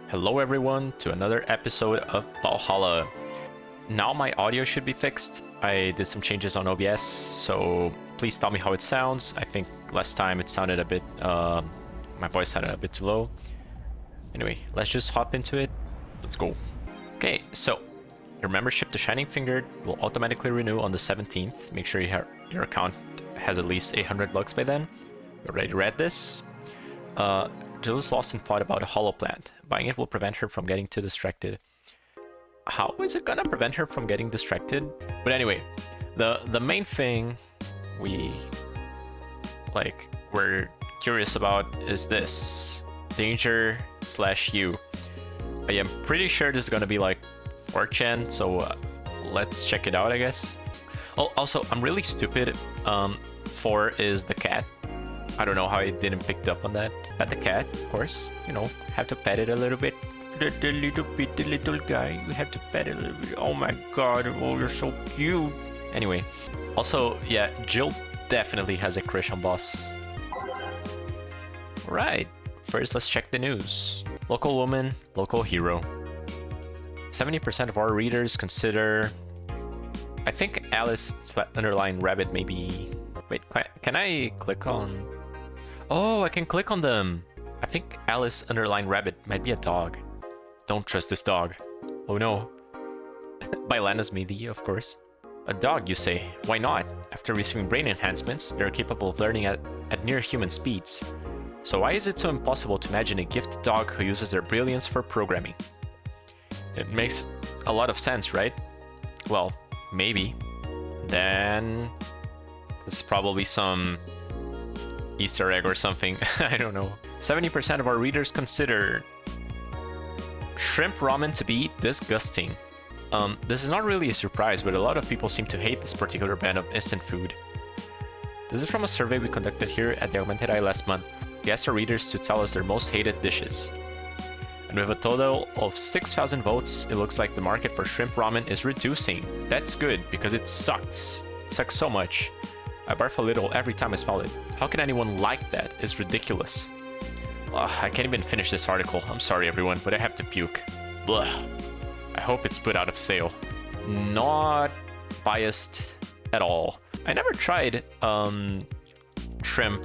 Hello everyone to another episode of Valhalla. Now my audio should be fixed. I did some changes on OBS, so please tell me how it sounds. I think last time it sounded a bit, my voice sounded a bit too low. Anyway, let's just hop into it. Let's go. Okay, so your membership to Shining Finger will automatically renew on the 17th. Make sure your account has at least 800 bucks by then. You already read this. Jill is lost in thought about a hollow plant. Buying it will prevent her from getting too distracted. How is it gonna prevent her from getting distracted? But anyway, the main thing we're curious about is this. Danger / you. I am pretty sure this is gonna be like 4chan, so let's check it out, I guess. Oh, also, I'm really stupid. 4 is the cat. I don't know how I didn't pick up on that. Pet the cat, of course. You know, have to pet it a little bit. The little guy. You have to pet it a little bit. Oh my god, oh, you're so cute. Anyway, also, yeah, Jill definitely has a crush on Boss. Alright, first let's check the news. Local woman, local hero. 70% of our readers consider... I think Alice underline rabbit maybe... Wait, can I click on... Oh, I can click on them. I think Alice underline rabbit might be a dog. Don't trust this dog. Oh no. By Lana's Media, of course. A dog, you say? Why not? After receiving brain enhancements, they're capable of learning at near human speeds. So why is it so impossible to imagine a gifted dog who uses their brilliance for programming? It makes a lot of sense, right? Well, maybe. Then... this is probably some... Easter egg or something. I don't know. 70% of our readers consider shrimp ramen to be disgusting. This is not really a surprise, but a lot of people seem to hate this particular brand of instant food. This is from a survey we conducted here at the Augmented Eye last month. We asked our readers to tell us their most hated dishes. And with a total of 6,000 votes, it looks like the market for shrimp ramen is reducing. That's good, because it sucks. It sucks so much. I barf a little every time I smell it. How can anyone like that? It's ridiculous. Ugh, I can't even finish this article. I'm sorry everyone, but I have to puke. Blah. I hope it's put out of sale. Not biased at all. I never tried shrimp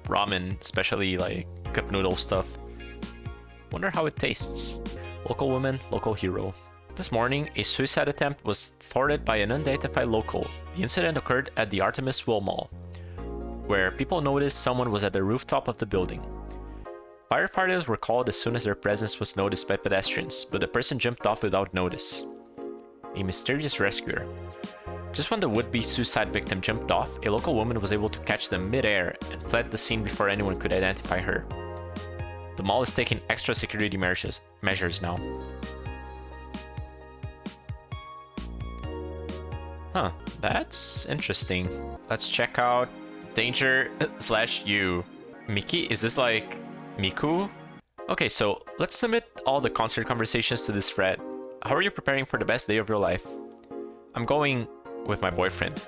ramen, especially like cup noodle stuff. Wonder how it tastes. Local woman, local hero. This morning, a suicide attempt was thwarted by an unidentified local. The incident occurred at the Artemis Will Mall, where people noticed someone was at the rooftop of the building. Firefighters were called as soon as their presence was noticed by pedestrians, but the person jumped off without notice. A mysterious rescuer. Just when the would-be suicide victim jumped off, a local woman was able to catch them mid-air and fled the scene before anyone could identify her. The mall is taking extra security measures now. Huh, that's interesting. Let's check out Danger / you. Miki, is this like Miku? Okay, so let's limit all the concert conversations to this thread. How are you preparing for the best day of your life? I'm going with my boyfriend.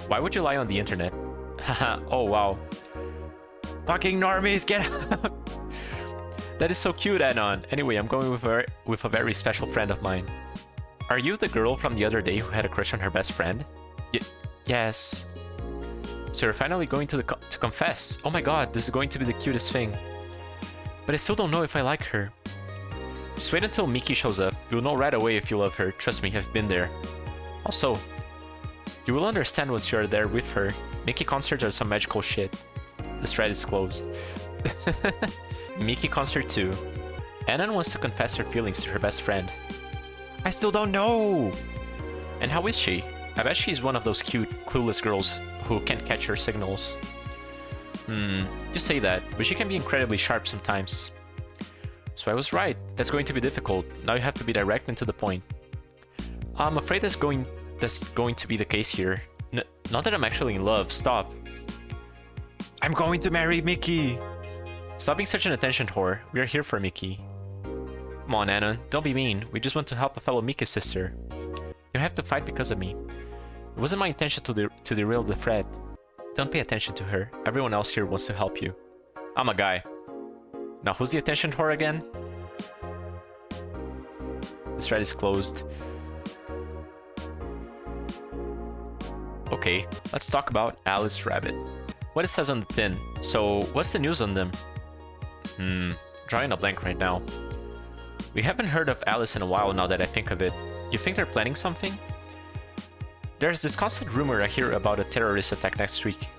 Why would you lie on the internet? Haha, oh wow. Fucking normies, get out! That is so cute, Anon. Anyway, I'm going with a very special friend of mine. Are you the girl from the other day who had a crush on her best friend? Yes. So you're finally going to confess. Oh my god, this is going to be the cutest thing. But I still don't know if I like her. Just wait until Miki shows up. You'll know right away if you love her. Trust me, I've been there. Also, you will understand once you're there with her. Miki concerts are some magical shit. This thread is closed. Miki concert 2. Anon wants to confess her feelings to her best friend. I still don't know! And how is she? I bet she's one of those cute, clueless girls who can't catch her signals. You say that, but she can be incredibly sharp sometimes. So I was right, that's going to be difficult. Now you have to be direct and to the point. I'm afraid that's going to be the case here. Not that I'm actually in love, stop. I'm going to marry Miki! Stop being such an attention whore, we are here for Miki. Come on, Anna, don't be mean. We just want to help a fellow Miki sister. You have to fight because of me. It wasn't my intention to derail the thread. Don't pay attention to her. Everyone else here wants to help you. I'm a guy. Now who's the attention whore again? This thread is closed. Okay, let's talk about Alice Rabbit. What it says on the tin. So, what's the news on them? Drawing a blank right now. We haven't heard of Alice in a while now that I think of it. You think they're planning something? There's this constant rumor I hear about a terrorist attack next week.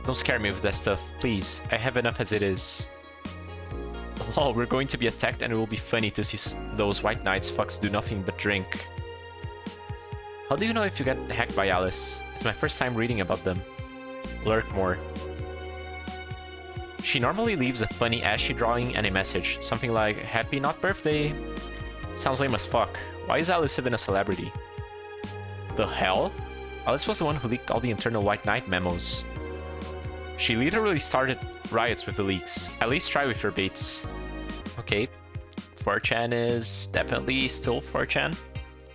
Don't scare me with that stuff, please. I have enough as it is. Oh, we're going to be attacked and it will be funny to see those white knights fucks do nothing but drink. How do you know if you get hacked by Alice? It's my first time reading about them. Lurk more. She normally leaves a funny ashy drawing and a message. Something like, happy not birthday. Sounds lame as fuck. Why is Alice even a celebrity? The hell? Alice was the one who leaked all the internal White Knight memos. She literally started riots with the leaks. At least try with your baits. Okay. 4chan is definitely still 4chan.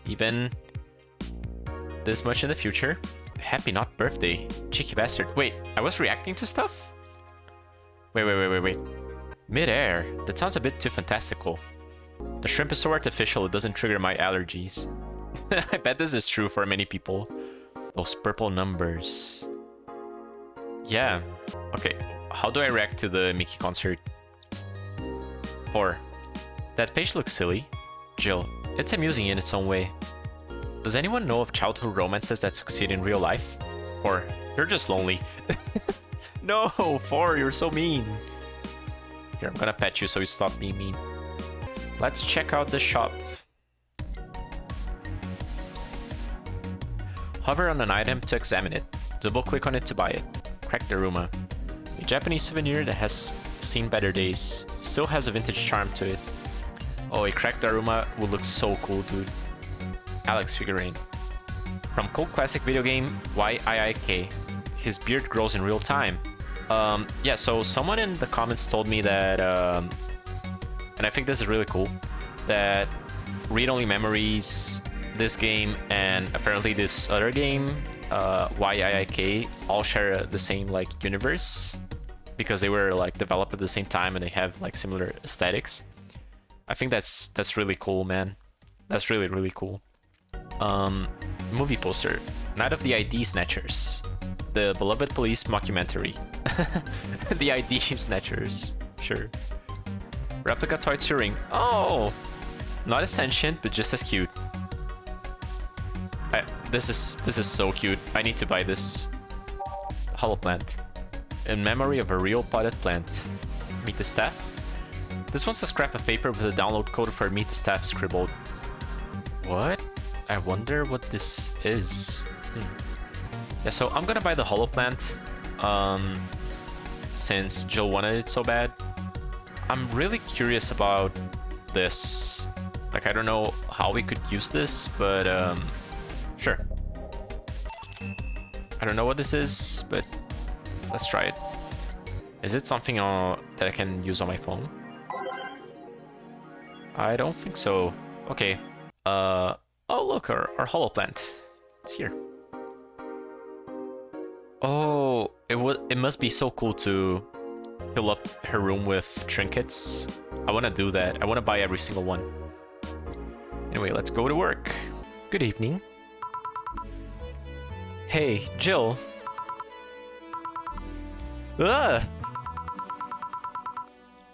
Even this much in the future. Happy not birthday. Cheeky bastard. Wait, I was reacting to stuff? Wait. Mid-air. That sounds a bit too fantastical. The shrimp is so artificial it doesn't trigger my allergies. I bet this is true for many people. Those purple numbers. Yeah. Okay, how do I react to the Mickey concert? 4. That page looks silly. Jill, it's amusing in its own way. Does anyone know of childhood romances that succeed in real life? 4. You're just lonely. No, 4, you're so mean. Here, I'm gonna pet you so you stop being mean. Let's check out the shop. Hover on an item to examine it. Double click on it to buy it. Crack Daruma. A Japanese souvenir that has seen better days. Still has a vintage charm to it. Oh, a cracked Daruma would look so cool, dude. Alex figurine. From cult classic video game YIIK. His beard grows in real time. Yeah, so someone in the comments told me that, and I think this is really cool, that Read Only Memories, this game, and apparently this other game, YIIK, all share the same like universe because they were like developed at the same time and they have like similar aesthetics. I think that's really cool, man. That's really cool. Movie poster. Night of the ID Snatchers. The beloved police mockumentary. The ID Snatchers. Sure. Replica toy Turing. Oh! Not as sentient, but just as cute. This is so cute. I need to buy this. Hollow plant. In memory of a real potted plant. Meet the staff. This one's a scrap of paper with a download code for Meet the Staff scribbled. What? I wonder what this is. Yeah, so I'm gonna buy the hollow plant. Since Jill wanted it so bad. I'm really curious about this. Like, I don't know how we could use this, but sure. I don't know what this is, but let's try it. Is it something that I can use on my phone? I don't think so. Okay. Oh look, our hollow plant. It's here. Oh, it must be so cool to fill up her room with trinkets. I want to do that. I want to buy every single one. Anyway, let's go to work. Good evening. Hey, Jill. Ugh!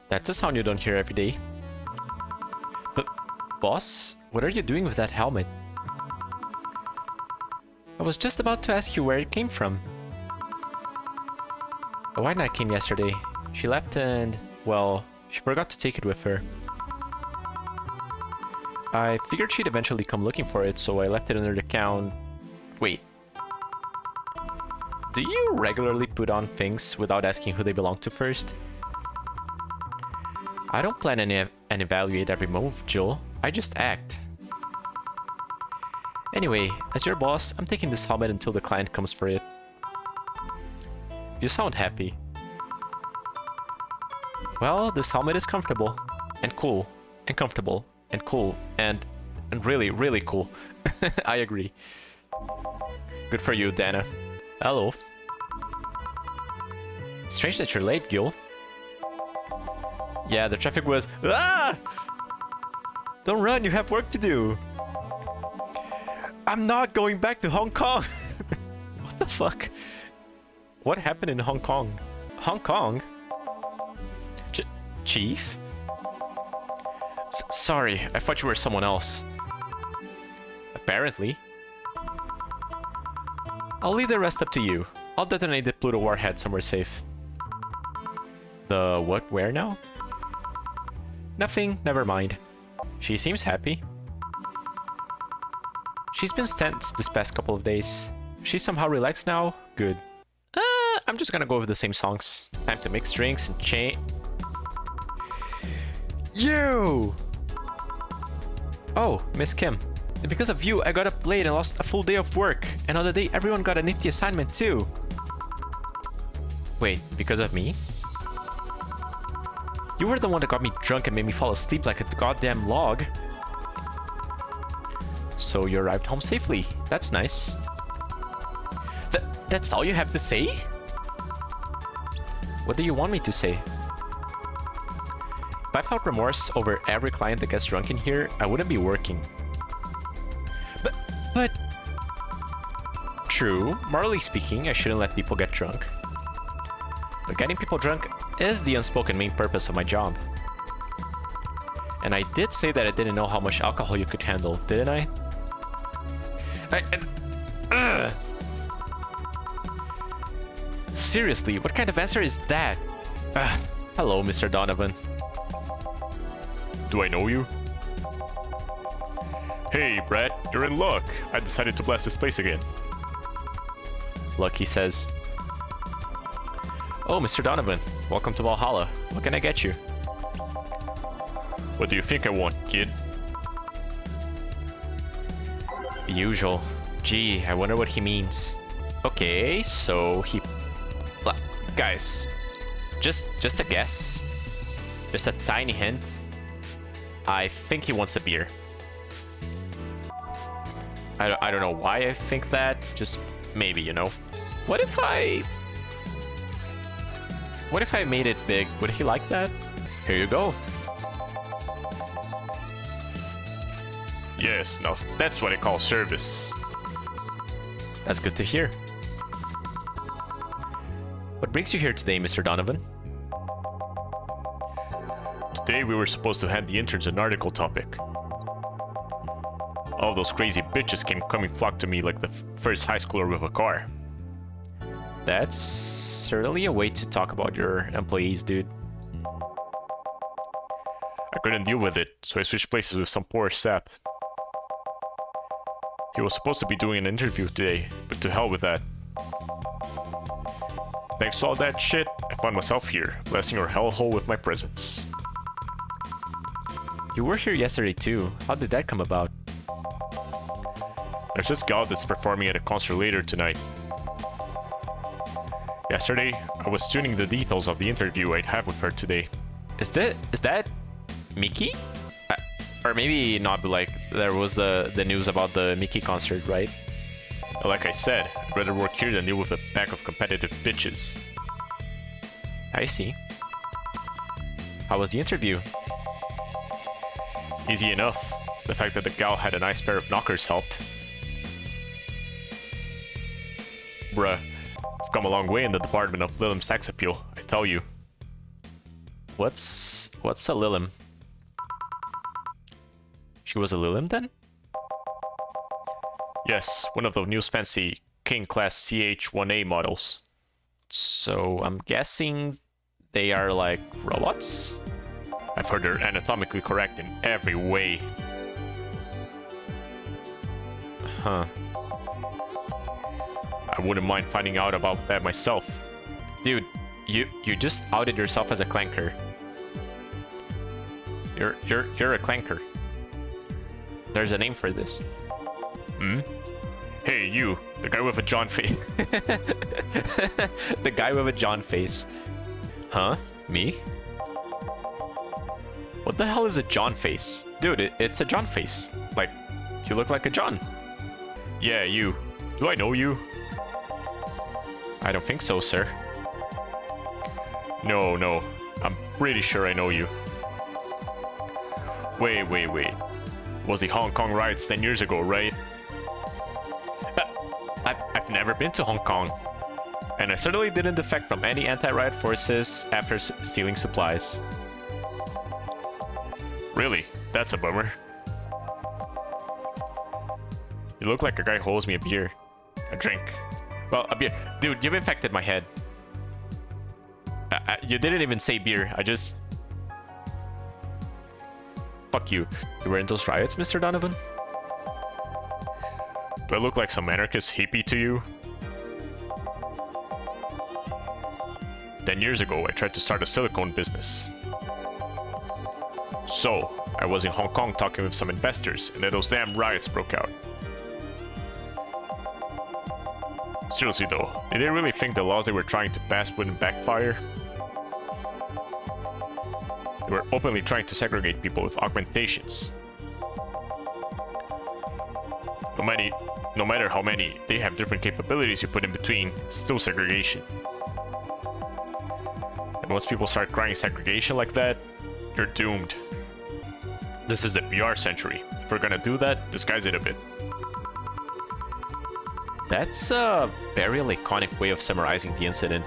That's a sound you don't hear every day. But, boss, what are you doing with that helmet? I was just about to ask you where it came from. A white knight came yesterday. She left and, well, she forgot to take it with her. I figured she'd eventually come looking for it, so I left it under the count. Wait. Do you regularly put on things without asking who they belong to first? I don't plan and evaluate every move, Jill. I just act. Anyway, as your boss, I'm taking this helmet until the client comes for it. You sound happy. Well, this helmet is comfortable, and cool, and comfortable, and cool, and really cool. I agree. Good for you, Dana. Hello. It's strange that you're late, Gil. Yeah, the traffic was... Ah! Don't run, you have work to do. I'm not going back to Hong Kong. What the fuck? What happened in Hong Kong? Hong Kong? Chief? Sorry, I thought you were someone else. Apparently. I'll leave the rest up to you. I'll detonate the Pluto warhead somewhere safe. The what? Where now? Nothing, never mind. She seems happy. She's been tense this past couple of days. She's somehow relaxed now? Good. I'm just gonna go with the same songs. Time to mix drinks and change. You! Oh, Miss Kim. Because of you, I got up late and lost a full day of work. Another day, everyone got a nifty assignment too. Wait, because of me? You were the one that got me drunk and made me fall asleep like a goddamn log. So you arrived home safely. That's nice. That's all you have to say? What do you want me to say? If I felt remorse over every client that gets drunk in here, I wouldn't be working. But... True, morally speaking, I shouldn't let people get drunk. But getting people drunk is the unspoken main purpose of my job. And I did say that I didn't know how much alcohol you could handle, didn't I? Seriously, what kind of answer is that? Hello, Mr. Donovan. Do I know you? Hey, Brad, you're in luck. I decided to blast this place again. Luck, he says. Oh, Mr. Donovan, welcome to Valhalla. What can I get you? What do you think I want, kid? The usual. Gee, I wonder what he means. Okay, so he... Guys, just a guess. Just a tiny hint. I think he wants a beer. I don't know why I think that. Just maybe, you know. What if I made it big? Would he like that? Here you go. Yes, now that's what I call service. That's good to hear. What brings you here today, Mr. Donovan? Today we were supposed to hand the interns an article topic. All those crazy bitches came coming flock to me like the first high schooler with a car. That's certainly a way to talk about your employees, dude. I couldn't deal with it, so I switched places with some poor sap. He was supposed to be doing an interview today, but to hell with that. Thanks to all that shit, I found myself here, blessing your hellhole with my presence. You were here yesterday too. How did that come about? There's this gal that's performing at a concert later tonight. Yesterday, I was tuning the details of the interview I'd have with her today. Is that Mickey? Or maybe not, but like there was the news about the Mickey concert, right? Like I said, I'd rather work here than deal with a pack of competitive bitches. I see. How was the interview? Easy enough. The fact that the gal had a nice pair of knockers helped. Bruh, I've come a long way in the department of Lilim sex appeal, I tell you. What's a Lilim? She was a Lilim then? Yes, one of the newest fancy King Class CH-1A models. So I'm guessing they are like robots? I've heard they're anatomically correct in every way. Huh. I wouldn't mind finding out about that myself. Dude, you just outed yourself as a clanker. You're a clanker. There's a name for this. Hmm? Hey, you, the guy with a John face. The guy with a John face. Huh? Me? What the hell is a John face? Dude, it's a John face. Like, you look like a John. Yeah, you. Do I know you? I don't think so, sir. No. I'm pretty sure I know you. Wait. Was the Hong Kong riots 10 years ago, right? I've never been to Hong Kong. And I certainly didn't defect from any anti-riot forces after stealing supplies. Really? That's a bummer. You look like a guy who owes me a beer. A drink. Well, a beer. Dude, you've infected my head. You didn't even say beer. I just... Fuck you. You were in those riots, Mr. Donovan? Do I look like some anarchist hippie to you? 10 years ago, I tried to start a silicone business. So, I was in Hong Kong talking with some investors, and then those damn riots broke out. Seriously though, did they really think the laws they were trying to pass wouldn't backfire? They were openly trying to segregate people with augmentations. No matter how many they have different capabilities you put in between, it's still segregation. And once people start crying segregation like that, you're doomed. This is the PR century. If we're gonna do that, disguise it a bit. That's a very laconic way of summarizing the incident.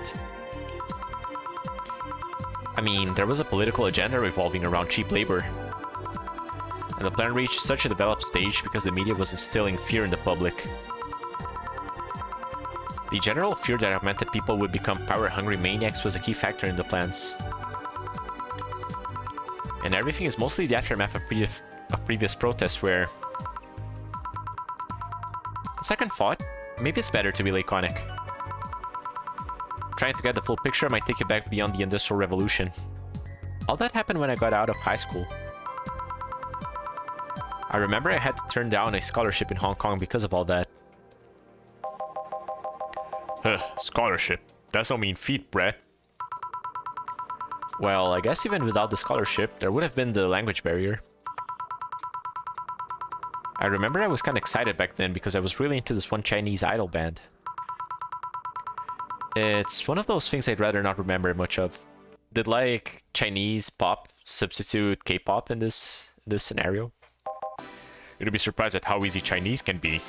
I mean, there was a political agenda revolving around cheap labor. And the plan reached such a developed stage because the media was instilling fear in the public. The general fear that augmented people would become power-hungry maniacs was a key factor in the plans. And everything is mostly the aftermath of previous protests where... On second thought, maybe it's better to be laconic. Trying to get the full picture might take you back beyond the Industrial Revolution. All that happened when I got out of high school. I remember I had to turn down a scholarship in Hong Kong because of all that. Scholarship. That's no mean feat, Brett. Well, I guess even without the scholarship, there would have been the language barrier. I remember I was kind of excited back then because I was really into this one Chinese idol band. It's one of those things I'd rather not remember much of. Did like Chinese pop substitute K-pop in this scenario? You'd be surprised at how easy Chinese can be.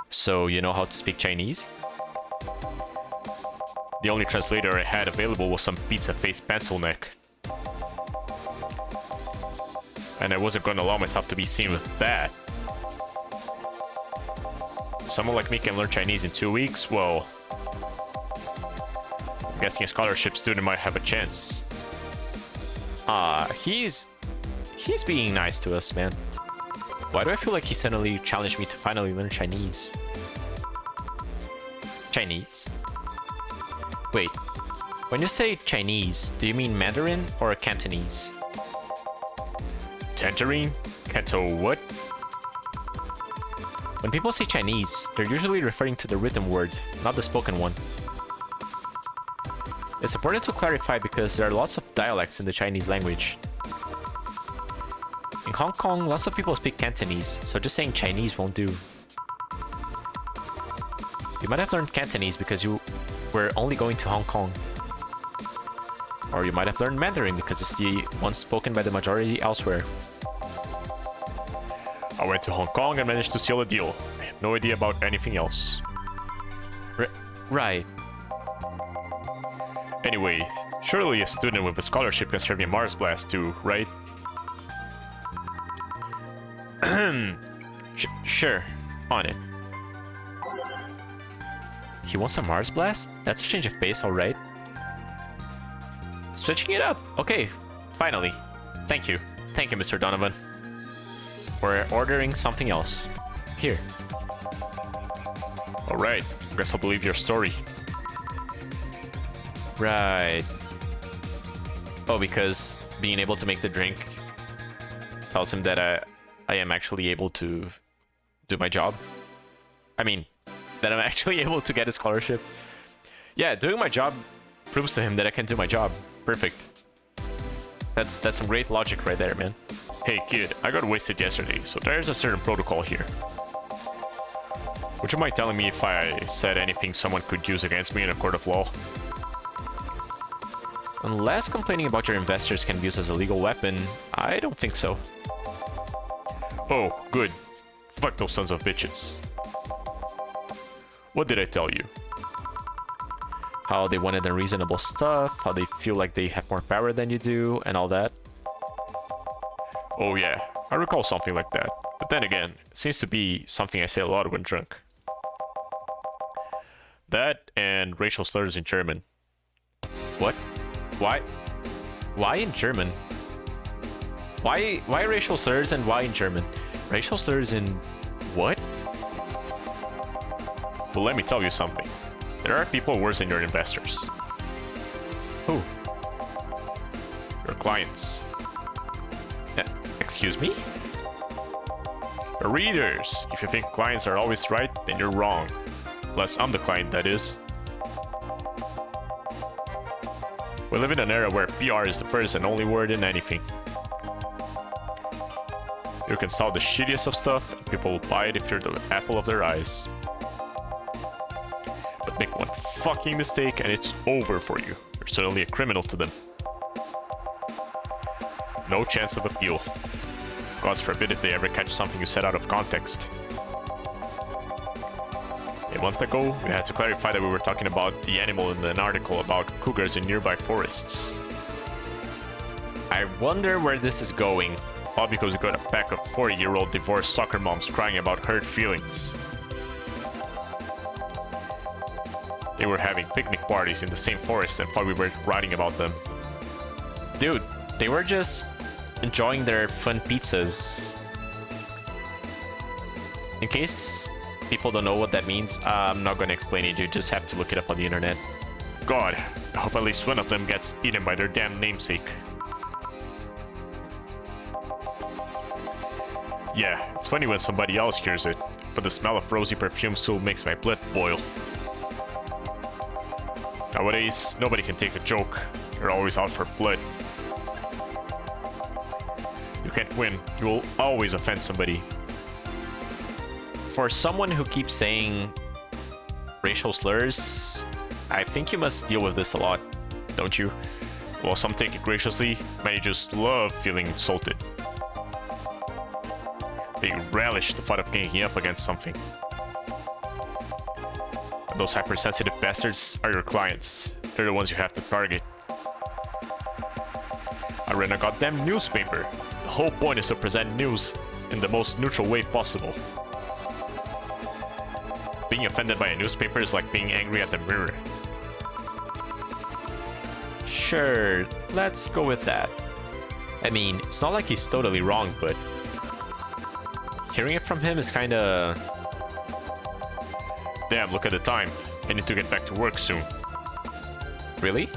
So you know how to speak Chinese? The only translator I had available was some pizza-faced pencil neck. And I wasn't going to allow myself to be seen with that. Someone like me can learn Chinese in 2 weeks? Well, I'm guessing a scholarship student might have a chance. He's being nice to us, man. Why do I feel like he suddenly challenged me to finally learn Chinese? Chinese? Wait, when you say Chinese, do you mean Mandarin or Cantonese? Tangerine? Canto what? When people say Chinese, they're usually referring to the written word, not the spoken one. It's important to clarify because there are lots of dialects in the Chinese language. In Hong Kong, lots of people speak Cantonese, so just saying Chinese won't do. You might have learned Cantonese because you were only going to Hong Kong. Or you might have learned Mandarin because it's the one spoken by the majority elsewhere. I went to Hong Kong and managed to seal a deal. I have no idea about anything else. Right. Anyway, surely a student with a scholarship can serve me Mars Blast too, right? Sure. On it. He wants a Mars Blast? That's a change of pace, alright. Switching it up. Okay, finally. Thank you. Thank you, Mr. Donovan. We're ordering something else. Here. Alright, I guess I'll believe your story. Right. Oh, because being able to make the drink tells him that I am actually able to do my job. I mean, that I'm actually able to get a scholarship. Yeah, doing my job proves to him that I can do my job. Perfect. That's some great logic right there, man. Hey kid, I got wasted yesterday, so there's a certain protocol here. Would you mind telling me if I said anything someone could use against me in a court of law? Unless complaining about your investors can be used as a legal weapon, I don't think so. Oh, good. Fuck those sons of bitches. What did I tell you? How they wanted unreasonable stuff, how they feel like they have more power than you do, and all that. Oh yeah, I recall something like that. But then again, it seems to be something I say a lot when drunk. That and racial slurs in German. What? Why? Why in German? Why racial slurs and why in German? Racial slurs in what? Well, let me tell you something. There are people worse than your investors. Who? Your clients. Excuse me? Your readers. If you think clients are always right, then you're wrong. Unless I'm the client, that is. We live in an era where PR is the first and only word in anything. You can sell the shittiest of stuff, and people will buy it if you're the apple of their eyes. But make one fucking mistake and it's over for you. You're suddenly a criminal to them. No chance of appeal. God forbid if they ever catch something you said out of context. A month ago, we had to clarify that we were talking about the animal in an article about cougars in nearby forests. I wonder where this is going. All because we got a pack of 40-year-old divorced soccer moms crying about hurt feelings. They were having picnic parties in the same forest and thought we were writing about them. Dude, they were just enjoying their fun pizzas. In case people don't know what that means, I'm not going to explain it. You just have to look it up on the internet. God, I hope at least one of them gets eaten by their damn namesake. Yeah, it's funny when somebody else hears it, but the smell of rosy perfume still makes my blood boil. Nowadays, nobody can take a joke. You're always out for blood. You can't win. You will always offend somebody. For someone who keeps saying racial slurs, I think you must deal with this a lot, don't you? Well, some take it graciously, many just love feeling insulted. They relish the thought of ganging up against something. And those hypersensitive bastards are your clients. They're the ones you have to target. I ran a goddamn newspaper. The whole point is to present news in the most neutral way possible. Being offended by a newspaper is like being angry at the mirror. Sure, let's go with that. I mean, it's not like he's totally wrong, but hearing it from him is kinda... Damn, look at the time. I need to get back to work soon. Really?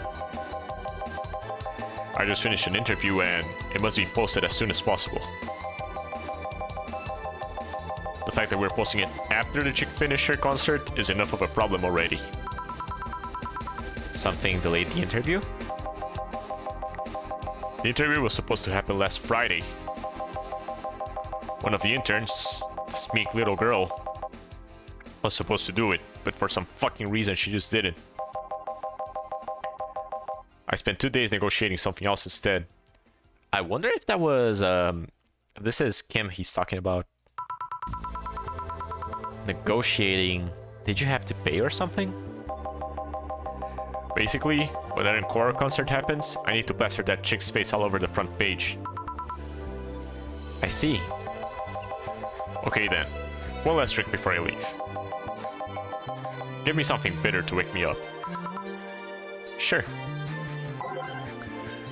I just finished an interview and it must be posted as soon as possible. The fact that we're posting it after the chick finished her concert is enough of a problem already. Something delayed the interview? The interview was supposed to happen last Friday. One of the interns, this meek little girl, was supposed to do it, but for some fucking reason she just didn't. I spent 2 days negotiating something else instead. I wonder if that was, this is Kim he's talking about. Negotiating. Did you have to pay or something? Basically, when that encore concert happens, I need to plaster that chick's face all over the front page. I see. Okay then, one last trick before I leave. Give me something bitter to wake me up. Sure.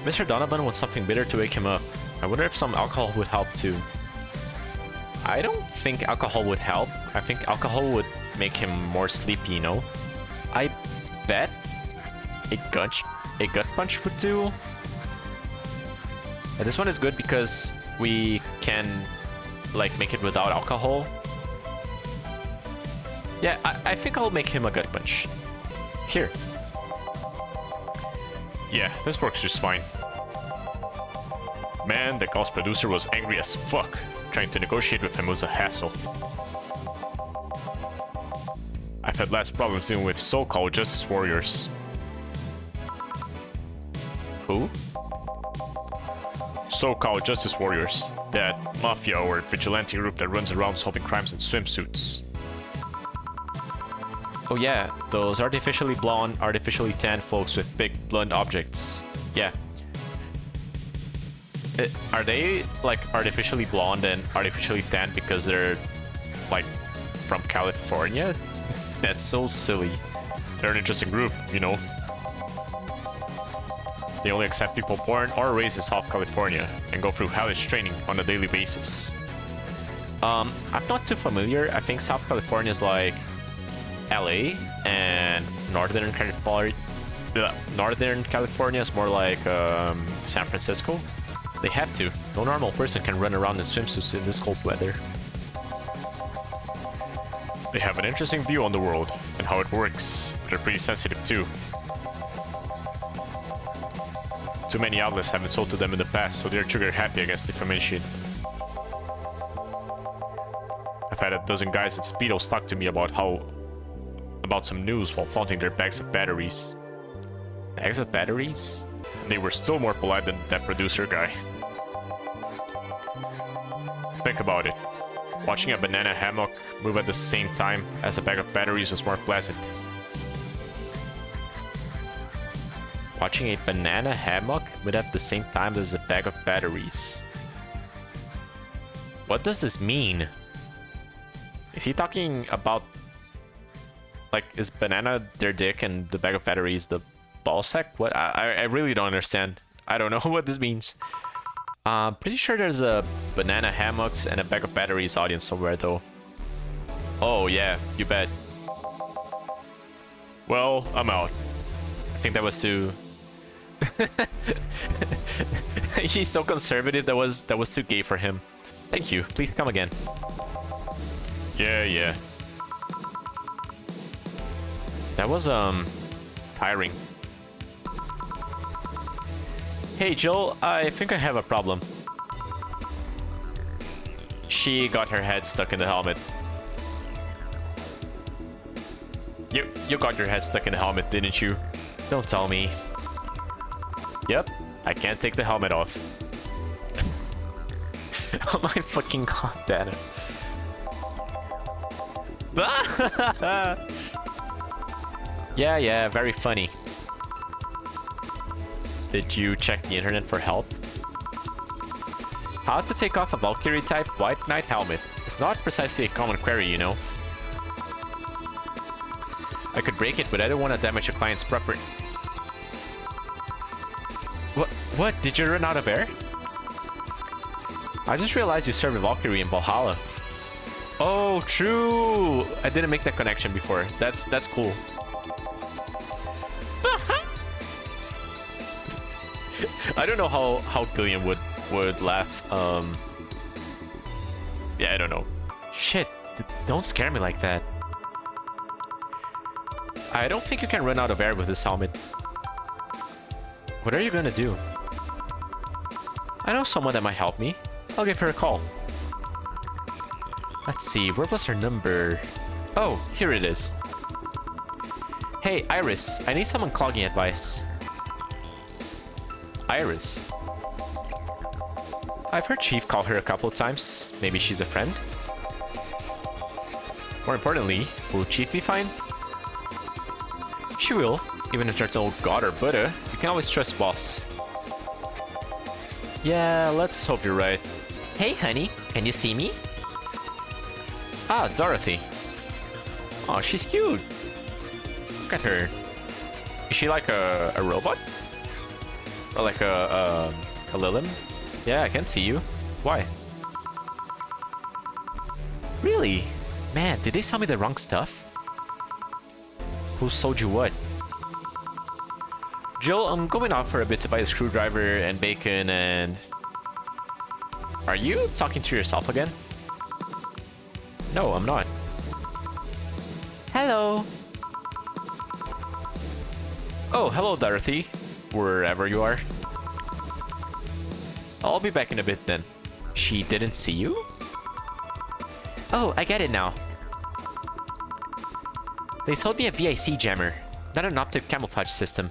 Mr. Donovan wants something bitter to wake him up. I wonder if some alcohol would help too. I don't think alcohol would help. I think alcohol would make him more sleepy, you know? I bet a gut punch would do. And this one is good because we can like make it without alcohol. Yeah, I think I'll make him a gut punch. Here. Yeah, this works just fine. Man, the Gauss producer was angry as fuck. Trying to negotiate with him was a hassle. I've had less problems dealing with so-called justice warriors. Who? So-called justice warriors. That mafia or vigilante group that runs around solving crimes in swimsuits. Oh yeah, those artificially blonde, artificially tan folks with big blunt objects. Yeah. Are they like artificially blonde and artificially tan because they're like from California? That's so silly. They're an interesting group, you know. They only accept people born or raised in South California and go through hellish training on a daily basis. I'm not too familiar. I think South California is like LA and Northern California. Northern California is more like San Francisco. They have to. No normal person can run around in swimsuits in this cold weather. They have an interesting view on the world and how it works. They're pretty sensitive too. Too many outlets have insulted them in the past, so they're trigger happy against defamation. I've had a dozen guys at Speedos talk to me about some news while flaunting their bags of batteries. Bags of batteries? They were still more polite than that producer guy. Think about it. Watching a banana hammock move at the same time as a bag of batteries was more pleasant. Watching a banana hammock move at the same time as a bag of batteries. What does this mean? Is he talking about... like, is banana their dick and the bag of batteries the ball sack? What? I really don't understand. I don't know what this means. Pretty sure there's a banana hammocks and a bag of batteries audience somewhere though. Oh yeah, you bet. Well, I'm out. I think that was too... He's so conservative, that was too gay for him. Thank you, please come again. Yeah. That was tiring. Hey Jill, I think I have a problem. She got her head stuck in the helmet. You got your head stuck in the helmet, didn't you? Don't tell me. Yep, I can't take the helmet off. Oh my fucking god, Dana. Yeah, very funny. Did you check the internet for help? How to take off a Valkyrie type White Knight helmet. It's not precisely a common query, you know. I could break it, but I don't want to damage a client's property. What? Did you run out of air? I just realized you served a Valkyrie in Valhalla. Oh, true! I didn't make that connection before. That's cool. I don't know how Gillian would laugh. Yeah, I don't know. Shit, don't scare me like that. I don't think you can run out of air with this helmet. What are you gonna do? I know someone that might help me. I'll give her a call. Let's see, where was her number? Oh, here it is. Hey, Iris, I need some unclogging advice. Iris? I've heard Chief call her a couple of times. Maybe she's a friend? More importantly, will Chief be fine? She will, even if there's no God or Buddha. You can always trust boss. Yeah, let's hope you're right. Hey honey, can you see me? Ah, Dorothy. Oh, she's cute. Look at her. Is she like a robot? Or like a Lilith? Yeah, I can see you. Why? Really? Man, did they sell me the wrong stuff? Who sold you what? Jill, I'm going out for a bit to buy a screwdriver and bacon and... Are you talking to yourself again? No, I'm not. Hello. Oh, hello, Dorothy. Wherever you are. I'll be back in a bit then. She didn't see you? Oh, I get it now. They sold me a VIC jammer, not an optic camouflage system.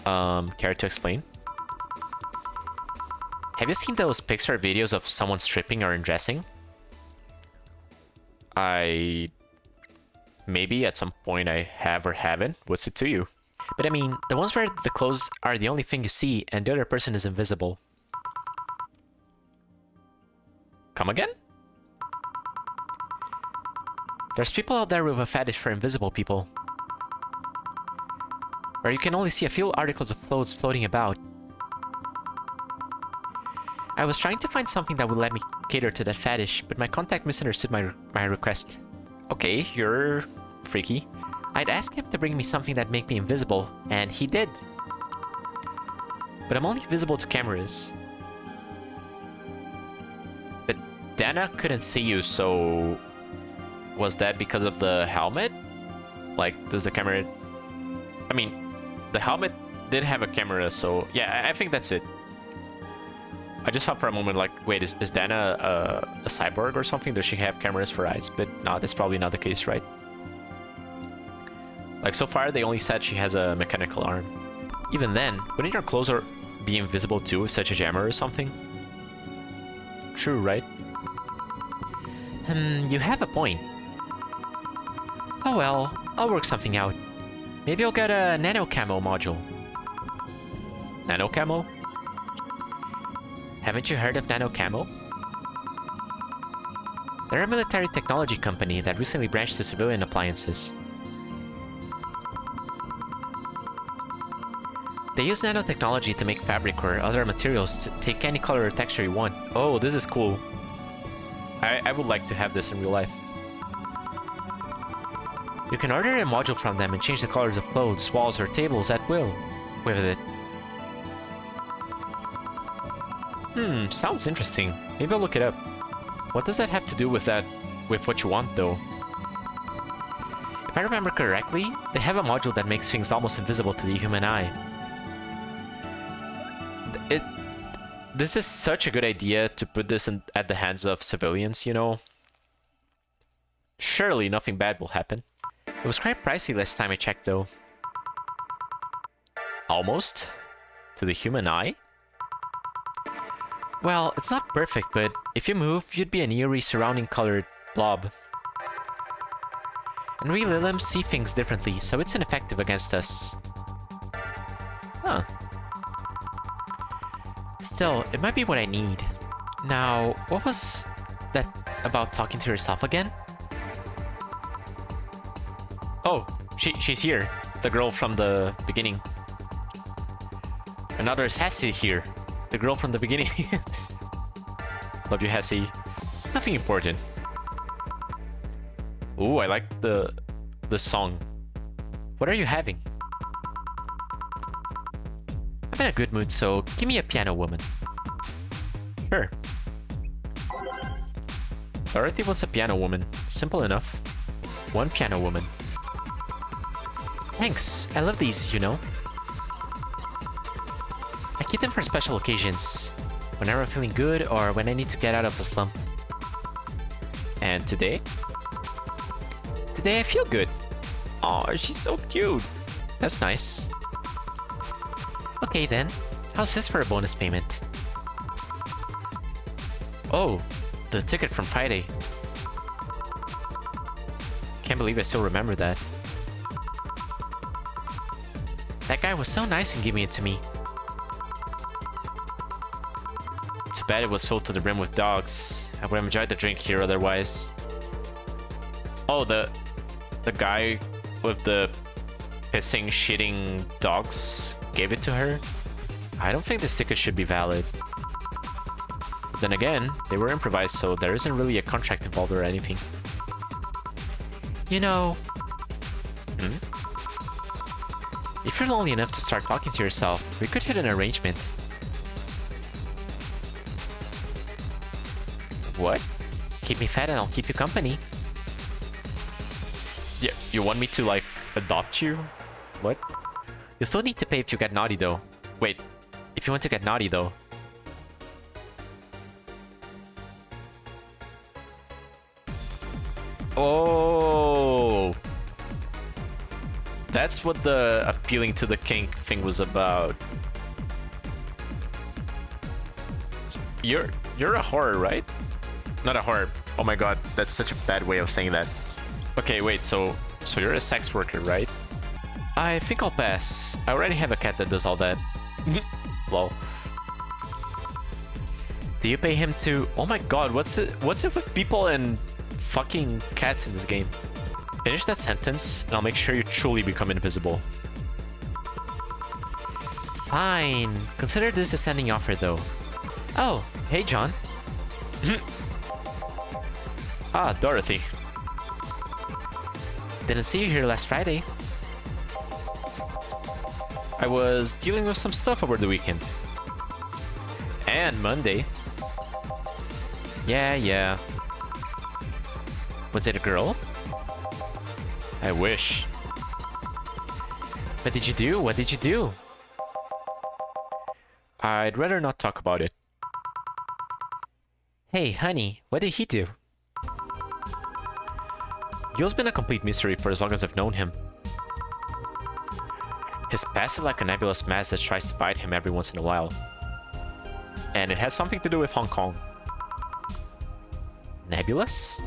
Care to explain? Have you seen those Pixar videos of someone stripping or undressing? Maybe at some point I have or haven't. What's it to you? But I mean, the ones where the clothes are the only thing you see and the other person is invisible. Come again? There's people out there with a fetish for invisible people. Where you can only see a few articles of clothes floating about. I was trying to find something that would let me cater to that fetish, but my contact misunderstood my request. Okay, you're freaky. I'd asked him to bring me something that'd make me invisible, and he did. But I'm only visible to cameras. But Dana couldn't see you, so... Was that because of the helmet? Like, does the camera... I mean, the helmet did have a camera, so... Yeah, I think that's it. I just thought for a moment, like, wait, is Dana a cyborg or something? Does she have cameras for eyes? But no, that's probably not the case, right? Like, so far, they only said she has a mechanical arm. Even then, wouldn't your clothes be invisible too, such a jammer or something? True, right? You have a point. Oh well, I'll work something out. Maybe I'll get a nano camo module. Nano camo? Haven't you heard of Nano Camo? They're a military technology company that recently branched to civilian appliances. They use nanotechnology to make fabric or other materials to take any color or texture you want. Oh, this is cool. I would like to have this in real life. You can order a module from them and change the colors of clothes, walls, or tables at will with it. Sounds interesting. Maybe I'll look it up. What does that have to do with what you want, though? If I remember correctly, they have a module that makes things almost invisible to the human eye. This is such a good idea to put this at the hands of civilians, you know? Surely nothing bad will happen. It was quite pricey last time I checked, though. Almost? To the human eye? Well, it's not perfect, but if you move, you'd be an eerie surrounding colored blob. And we Lilims see things differently, so it's ineffective against us. Huh. Still, it might be what I need. Now, what was that about talking to yourself again? Oh, she's here. The girl from the beginning. Another Sassy here. The girl from the beginning. Love you, Hessie. Nothing important. Ooh, I like the song. What are you having? I'm in a good mood, so give me a piano woman. Sure. Dorothy wants a piano woman. Simple enough. One piano woman. Thanks. I love these, you know. I keep them for special occasions, whenever I'm feeling good or when I need to get out of a slump. And today? Today I feel good. Aw, she's so cute. That's nice. Okay then, how's this for a bonus payment? Oh, the ticket from Friday. Can't believe I still remember that. That guy was so nice in giving it to me. Too bad it was filled to the brim with dogs. I would have enjoyed the drink here otherwise. Oh, the guy with the pissing, shitting dogs gave it to her? I don't think this ticket should be valid. But then again, they were improvised, so there isn't really a contract involved or anything. You know... If you're lonely enough to start talking to yourself, we could hit an arrangement. What? Keep me fed and I'll keep you company. Yeah, you want me to, like, adopt you? What? You still need to pay if you get naughty, though. Wait, if you want to get naughty, though. Oh! That's what the appealing to the kink thing was about. You're a whore, right? Not a whore. Oh my god, that's such a bad way of saying that. Okay, wait, so you're a sex worker, right? I think I'll pass. I already have a cat that does all that. Lol. Do you pay him to... Oh my god, what's it with people and fucking cats in this game? Finish that sentence, and I'll make sure you truly become invisible. Fine. Consider this a standing offer, though. Oh, hey, John. Ah, Dorothy. Didn't see you here last Friday. I was dealing with some stuff over the weekend. And Monday. Yeah. Was it a girl? I wish. What did you do? What did you do? I'd rather not talk about it. Hey, honey, what did he do? Gil's been a complete mystery for as long as I've known him. His past is like a nebulous mass that tries to bite him every once in a while. And it has something to do with Hong Kong. Nebulous?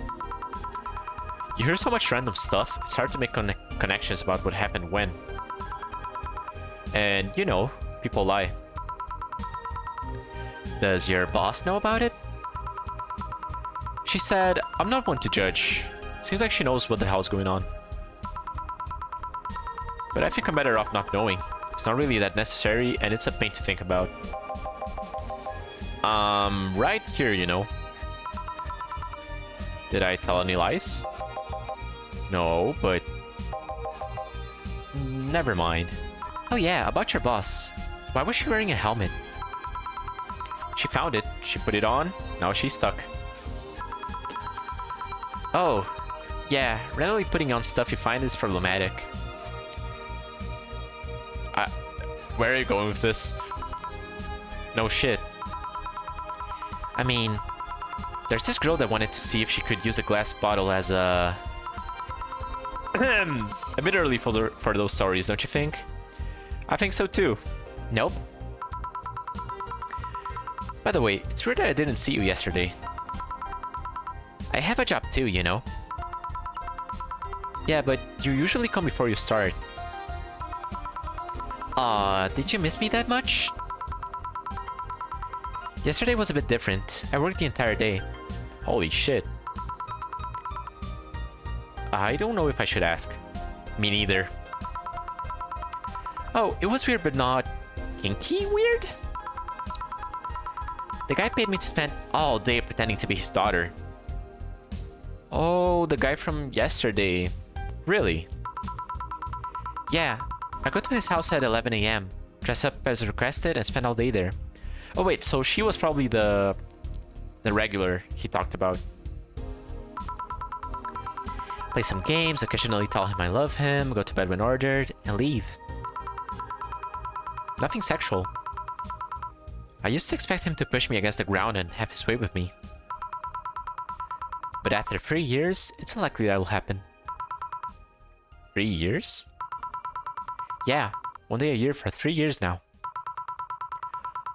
You hear so much random stuff, it's hard to make connections about what happened when. And, you know, people lie. Does your boss know about it? She said, I'm not one to judge. Seems like she knows what the hell's going on. But I think I'm better off not knowing. It's not really that necessary, and it's a pain to think about. Right here, you know. Did I tell any lies? No, but... Never mind. Oh yeah, about your boss. Why was she wearing a helmet? She found it, she put it on, now she's stuck. Oh, yeah, randomly putting on stuff you find is problematic. Where are you going with this? No shit. I mean, there's this girl that wanted to see if she could use a glass bottle as a... a bit early for those stories, don't you think? I think so too. Nope. By the way, it's weird that I didn't see you yesterday. I have a job too, you know. Yeah, but you usually come before you start. Did you miss me that much? Yesterday was a bit different. I worked the entire day. Holy shit. I don't know if I should ask. Me neither. Oh, it was weird but not kinky weird? The guy paid me to spend all day pretending to be his daughter. Oh, the guy from yesterday. Really? Yeah, I go to his house at 11 AM, dress up as requested, and spend all day there. Oh wait, so she was probably the regular he talked about. Play some games, occasionally tell him I love him, go to bed when ordered, and leave. Nothing sexual. I used to expect him to push me against the ground and have his way with me. But after 3 years, it's unlikely that will happen. 3 years? Yeah, one day a year for 3 years now.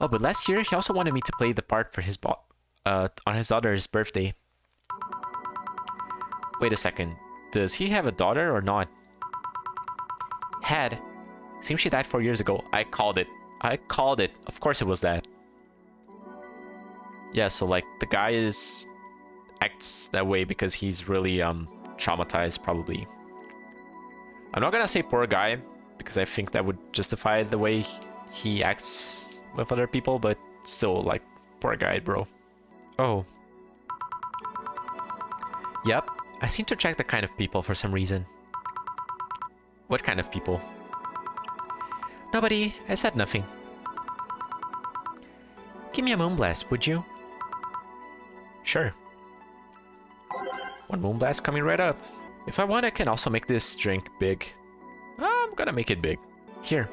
Oh, but last year he also wanted me to play the part for his on his daughter's birthday. Wait a second, does he have a daughter or not? Had. Seems she died 4 years ago. I called it. Of course it was that. Yeah, so like the guy acts that way because he's really traumatized probably. I'm not gonna say poor guy because I think that would justify the way he acts with other people, but still, like, poor guy, bro. Oh. Yep, I seem to attract the kind of people for some reason. What kind of people? Nobody, I said nothing. Give me a moonblast, would you? Sure. One moonblast coming right up. If I want, I can also make this drink big. I'm gonna make it big. Here.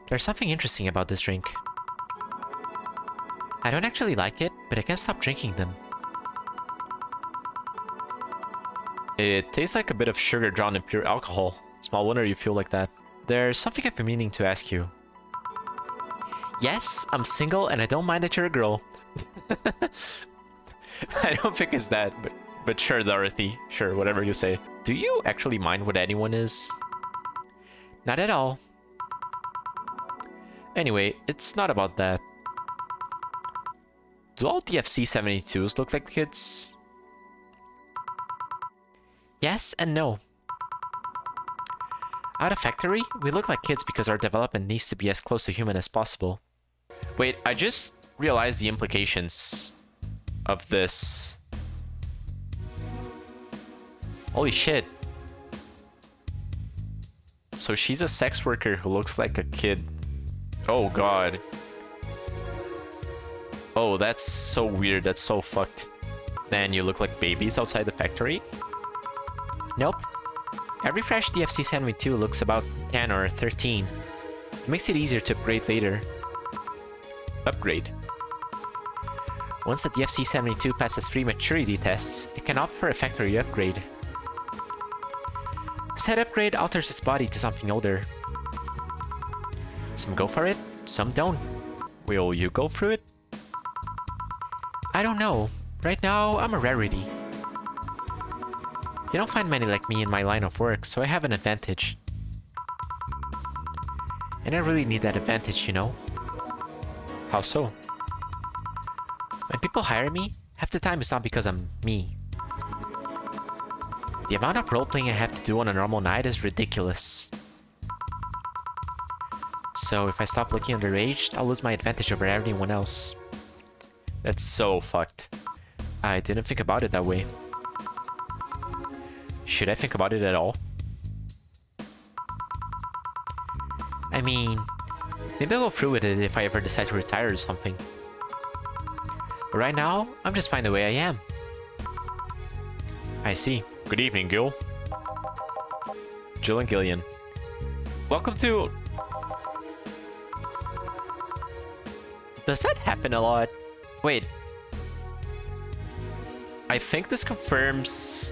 There's something interesting about this drink. I don't actually like it, but I can't stop drinking them. It tastes like a bit of sugar drowned in pure alcohol. Small wonder you feel like that. There's something I've been meaning to ask you. Yes, I'm single and I don't mind that you're a girl. I don't think it's that, but sure, Dorothy. Sure, whatever you say. Do you actually mind what anyone is? Not at all. Anyway, it's not about that. Do all the FC-72s look like kids? Yes and no. At a factory, we look like kids because our development needs to be as close to human as possible. Wait, I just realized the implications of this. Holy shit. So she's a sex worker who looks like a kid. Oh god. Oh, that's so weird. That's so fucked. Then you look like babies outside the factory? Nope. Every fresh DFC-72 looks about 10 or 13. It makes it easier to upgrade later. Upgrade. Once the DFC-72 passes 3 maturity tests, it can opt for a factory upgrade. Said upgrade alters its body to something older. Some go for it, some don't. Will you go through it? I don't know. Right now, I'm a rarity. You don't find many like me in my line of work, so I have an advantage. And I really need that advantage, you know? How so? When people hire me, half the time it's not because I'm me. The amount of roleplaying I have to do on a normal night is ridiculous. So if I stop looking underage, I'll lose my advantage over everyone else. That's so fucked. I didn't think about it that way. Should I think about it at all? I mean, maybe I'll go through with it if I ever decide to retire or something. But right now, I'm just fine the way I am. I see. Good evening, Gil. Jill and Gillian. Welcome to... Does that happen a lot? Wait. I think this confirms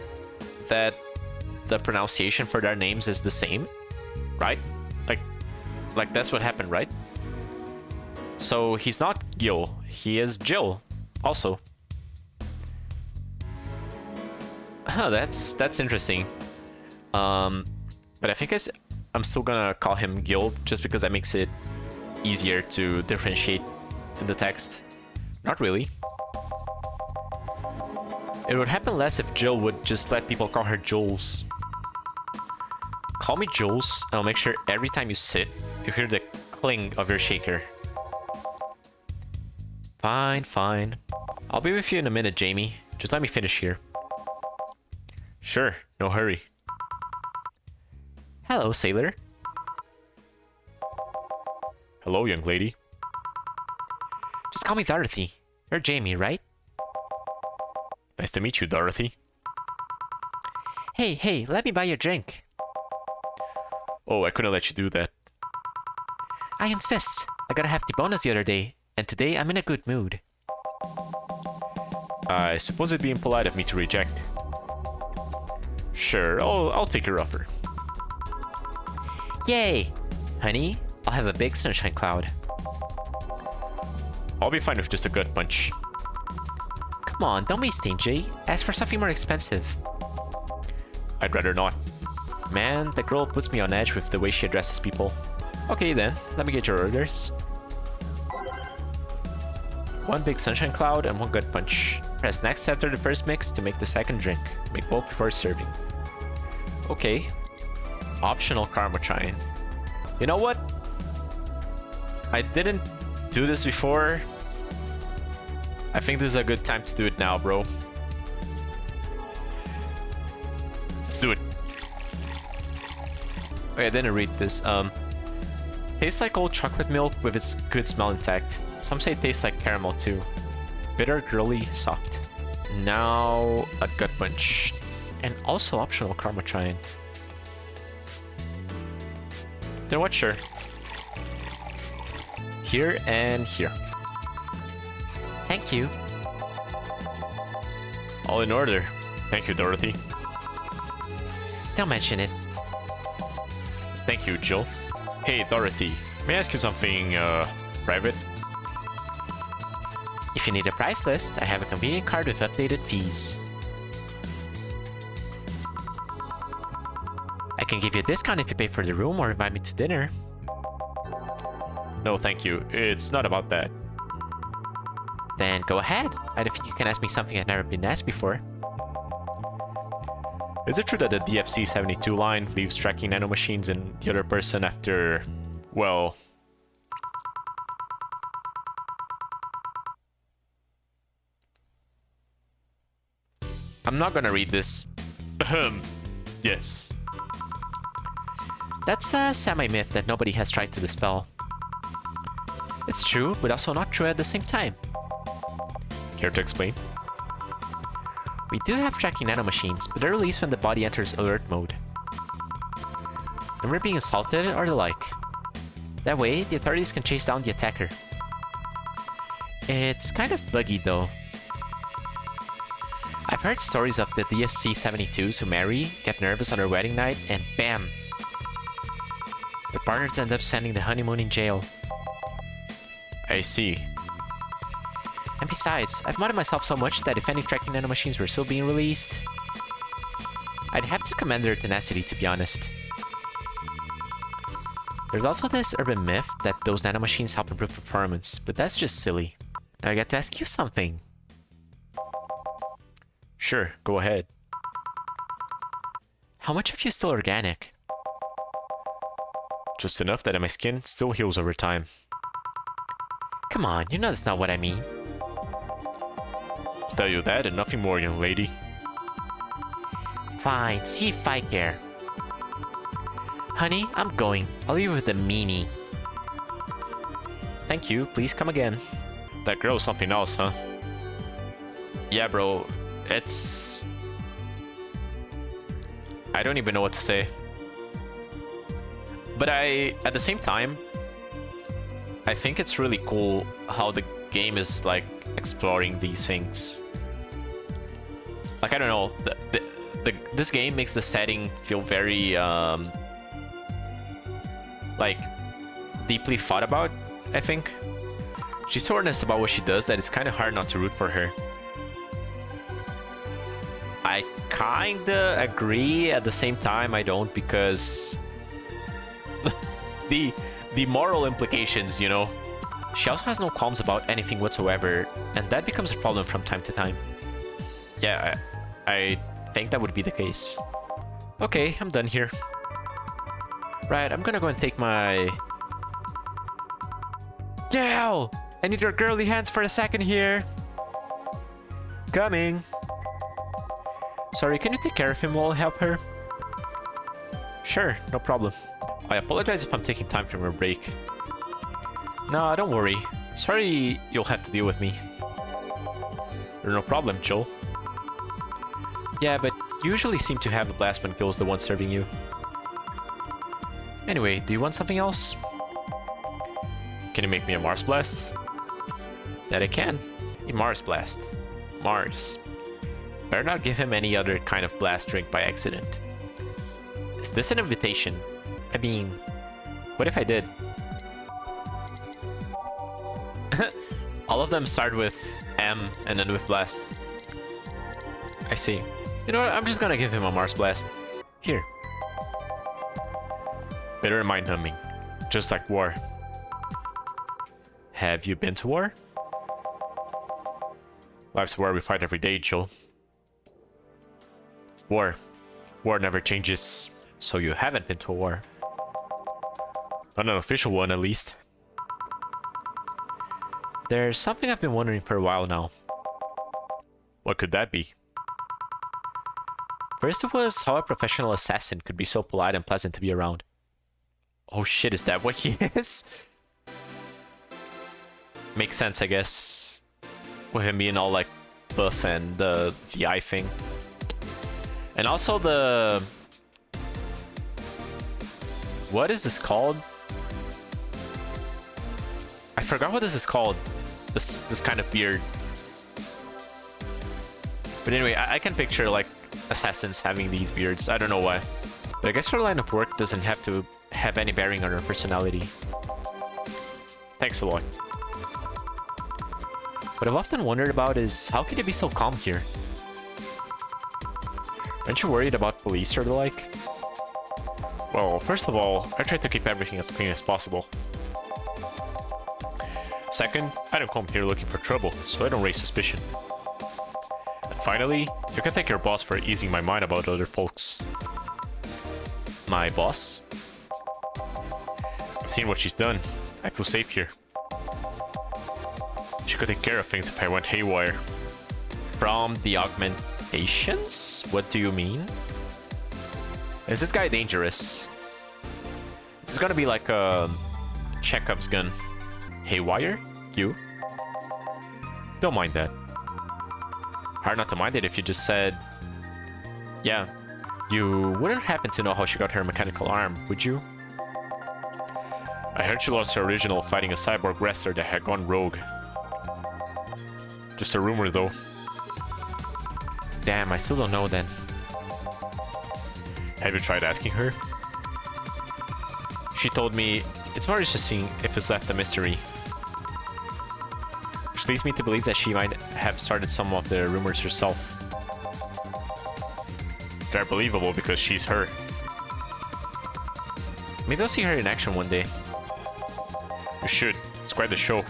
that the pronunciation for their names is the same, right? Like that's what happened, right? So he's not Gil, he is Jill, also. Huh, that's interesting. But I think I'm still gonna call him Gil just because that makes it easier to differentiate in the text. Not really. It would happen less if Jill would just let people call her Jules. Call me Jules, and I'll make sure every time you sit, you hear the cling of your shaker. Fine, fine. I'll be with you in a minute, Jamie. Just let me finish here. Sure, no hurry. Hello, sailor. Hello, young lady. Just call me Dorothy. You're Jamie, right? Nice to meet you, Dorothy. Hey, let me buy you a drink. Oh, I couldn't let you do that. I insist. I got a hefty bonus the other day, and today I'm in a good mood. I suppose it'd be impolite of me to reject. Sure, I'll take your offer. Yay! Honey, I'll have a big sunshine cloud. I'll be fine with just a gut punch. Come on, don't be stingy. Ask for something more expensive. I'd rather not. Man, that girl puts me on edge with the way she addresses people. Okay then, let me get your orders. 1 big sunshine cloud and 1 gut punch. Press next after the first mix to make the second drink. Make both before serving. Okay. Optional karma trying. You know what? I didn't do this before. I think this is a good time to do it now, bro. Let's do it. Okay, I didn't read this. Tastes like old chocolate milk with its good smell intact. Some say it tastes like caramel too. Bitter, girly, soft. Now a gut punch. And also optional karma trying. You know what? Sure. Here and here. Thank you. All in order. Thank you, Dorothy. Don't mention it. Thank you, Jill. Hey, Dorothy. May I ask you something, private? If you need a price list, I have a convenient card with updated fees. I can give you a discount if you pay for the room or invite me to dinner. No, thank you. It's not about that. Then go ahead. I don't think you can ask me something I've never been asked before. Is it true that the DFC-72 line leaves tracking nanomachines in the other person after, well... I'm not gonna read this. Yes. That's a semi-myth that nobody has tried to dispel. It's true, but also not true at the same time. Care to explain? We do have tracking nanomachines, but they're released when the body enters alert mode. When we're being assaulted or the like. That way, the authorities can chase down the attacker. It's kind of buggy though. I've heard stories of the DSC-72s who marry, get nervous on their wedding night, and BAM! Their partners end up spending the honeymoon in jail. I see. And besides, I've modded myself so much that if any tracking nanomachines were still being released, I'd have to commend their tenacity, to be honest. There's also this urban myth that those nanomachines help improve performance, but that's just silly. Now I get to ask you something. Sure, go ahead. How much of you is still organic? Just enough that my skin still heals over time. Come on, you know that's not what I mean. I'll tell you that and nothing more, young lady. Fine, see if I care. Honey, I'm going. I'll leave you with the meanie. Thank you, please come again. That girl's something else, huh? Yeah, bro, it's... I don't even know what to say. But at the same time, I think it's really cool how the game is, like, exploring these things. Like, I don't know, this game makes the setting feel very, like, deeply thought about, I think. She's so earnest about what she does that it's kind of hard not to root for her. I kinda agree, at the same time I don't, because the moral implications, you know. She also has no qualms about anything whatsoever, and that becomes a problem from time to time. Yeah, I think that would be the case. Okay, I'm done here. Right, I'm gonna go and take my... Gal! I need your girly hands for a second here. Coming. Sorry, can you take care of him while I help her? Sure, no problem. I apologize if I'm taking time from our break. No, don't worry. Sorry you'll have to deal with me. No problem, Joel. Yeah, but you usually seem to have a blast when Gil's the one serving you. Anyway, do you want something else? Can you make me a Mars Blast? That I can. A Mars Blast. Mars. Better not give him any other kind of blast drink by accident. Is this an invitation? I mean, what if I did? All of them start with M and then with Blast. I see. You know what? I'm just gonna give him a Mars Blast. Here. Better mind numbing. Just like war. Have you been to war? Life's a war we fight every day, Joel. War. War never changes. So you haven't been to a war? Not an official one, at least. There's something I've been wondering for a while now. What could that be? First it was how a professional assassin could be so polite and pleasant to be around. Oh shit, is that what he is? Makes sense, I guess. With him being all like buff and the eye thing. And also the... What is this called? I forgot what this is called. This kind of beard. But anyway, I can picture like assassins having these beards. I don't know why. But I guess her line of work doesn't have to have any bearing on her personality. Thanks a lot. What I've often wondered about is, how can you be so calm here? Aren't you worried about police or the like? Well, first of all, I try to keep everything as clean as possible. Second, I don't come here looking for trouble, so I don't raise suspicion. And finally, you can thank your boss for easing my mind about other folks. My boss? I've seen what she's done. I feel safe here. She could take care of things if I went haywire. From the augmentations? What do you mean? Is this guy dangerous? This is gonna be like a Chekhov's gun. Haywire? You? Don't mind that. Hard not to mind it if you just said... Yeah. You wouldn't happen to know how she got her mechanical arm, would you? I heard she lost her original fighting a cyborg wrestler that had gone rogue. Just a rumor though. Damn, I still don't know then. Have you tried asking her? She told me it's more interesting if it's left a mystery. Which leads me to believe that she might have started some of the rumors herself. They're believable because she's her. Maybe I'll see her in action one day. You should. It's quite the show.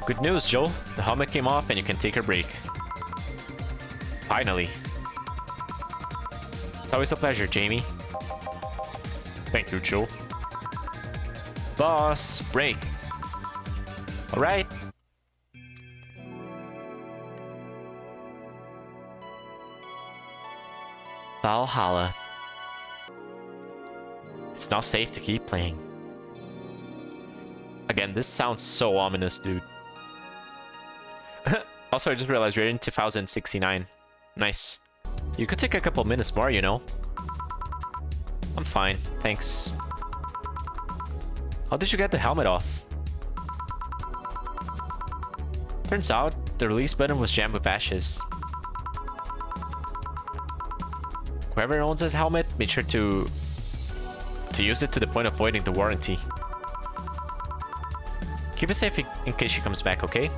Good news, Joe. The helmet came off and you can take a break. Finally. It's always a pleasure, Jamie. Thank you, Joe. Boss, break. Alright. Valhalla. It's now safe to keep playing. Again, this sounds so ominous, dude. Also, I just realized we're in 2069. Nice. You could take a couple minutes more, you know. I'm fine, thanks. How did you get the helmet off? Turns out, the release button was jammed with ashes. Whoever owns that helmet, made sure to use it to the point of voiding the warranty. Keep it safe in case she comes back, okay?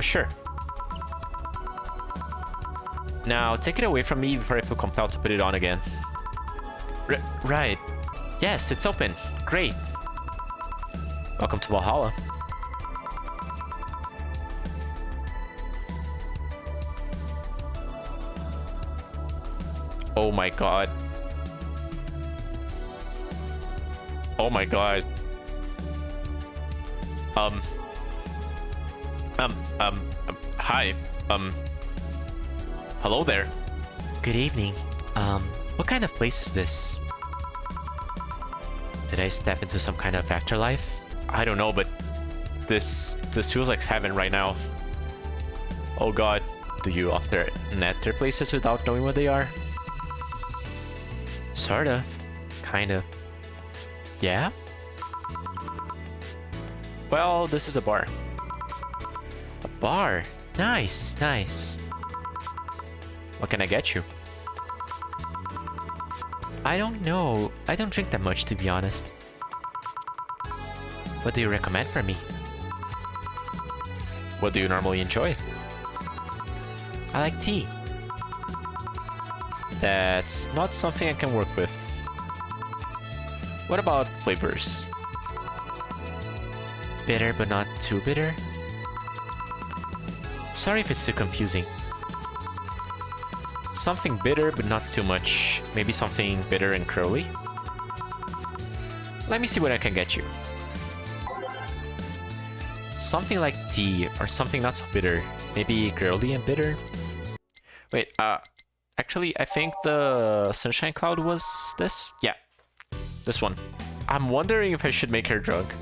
Sure. Now, take it away from me before I feel compelled to put it on again. Right. Yes, it's open. Great. Welcome to Valhalla. Oh my god. Oh my god. Hi. Hello there. Good evening. What kind of place is this? Did I step into some kind of afterlife? I don't know, but this feels like heaven right now. Oh god. Do you often enter places without knowing what they are? Sort of. Kind of. Yeah? Well, this is a bar. A bar? Nice, nice. What can I get you? I don't know. I don't drink that much, to be honest. What do you recommend for me? What do you normally enjoy? I like tea. That's not something I can work with. What about flavors? Bitter but not too bitter? Sorry if it's too confusing. Something bitter but not too much. Maybe something bitter and curly? Let me see what I can get you. Something like tea or something not so bitter. Maybe girly and bitter? Wait, actually, I think the Sunshine Cloud was this? Yeah, this one. I'm wondering if I should make her drunk.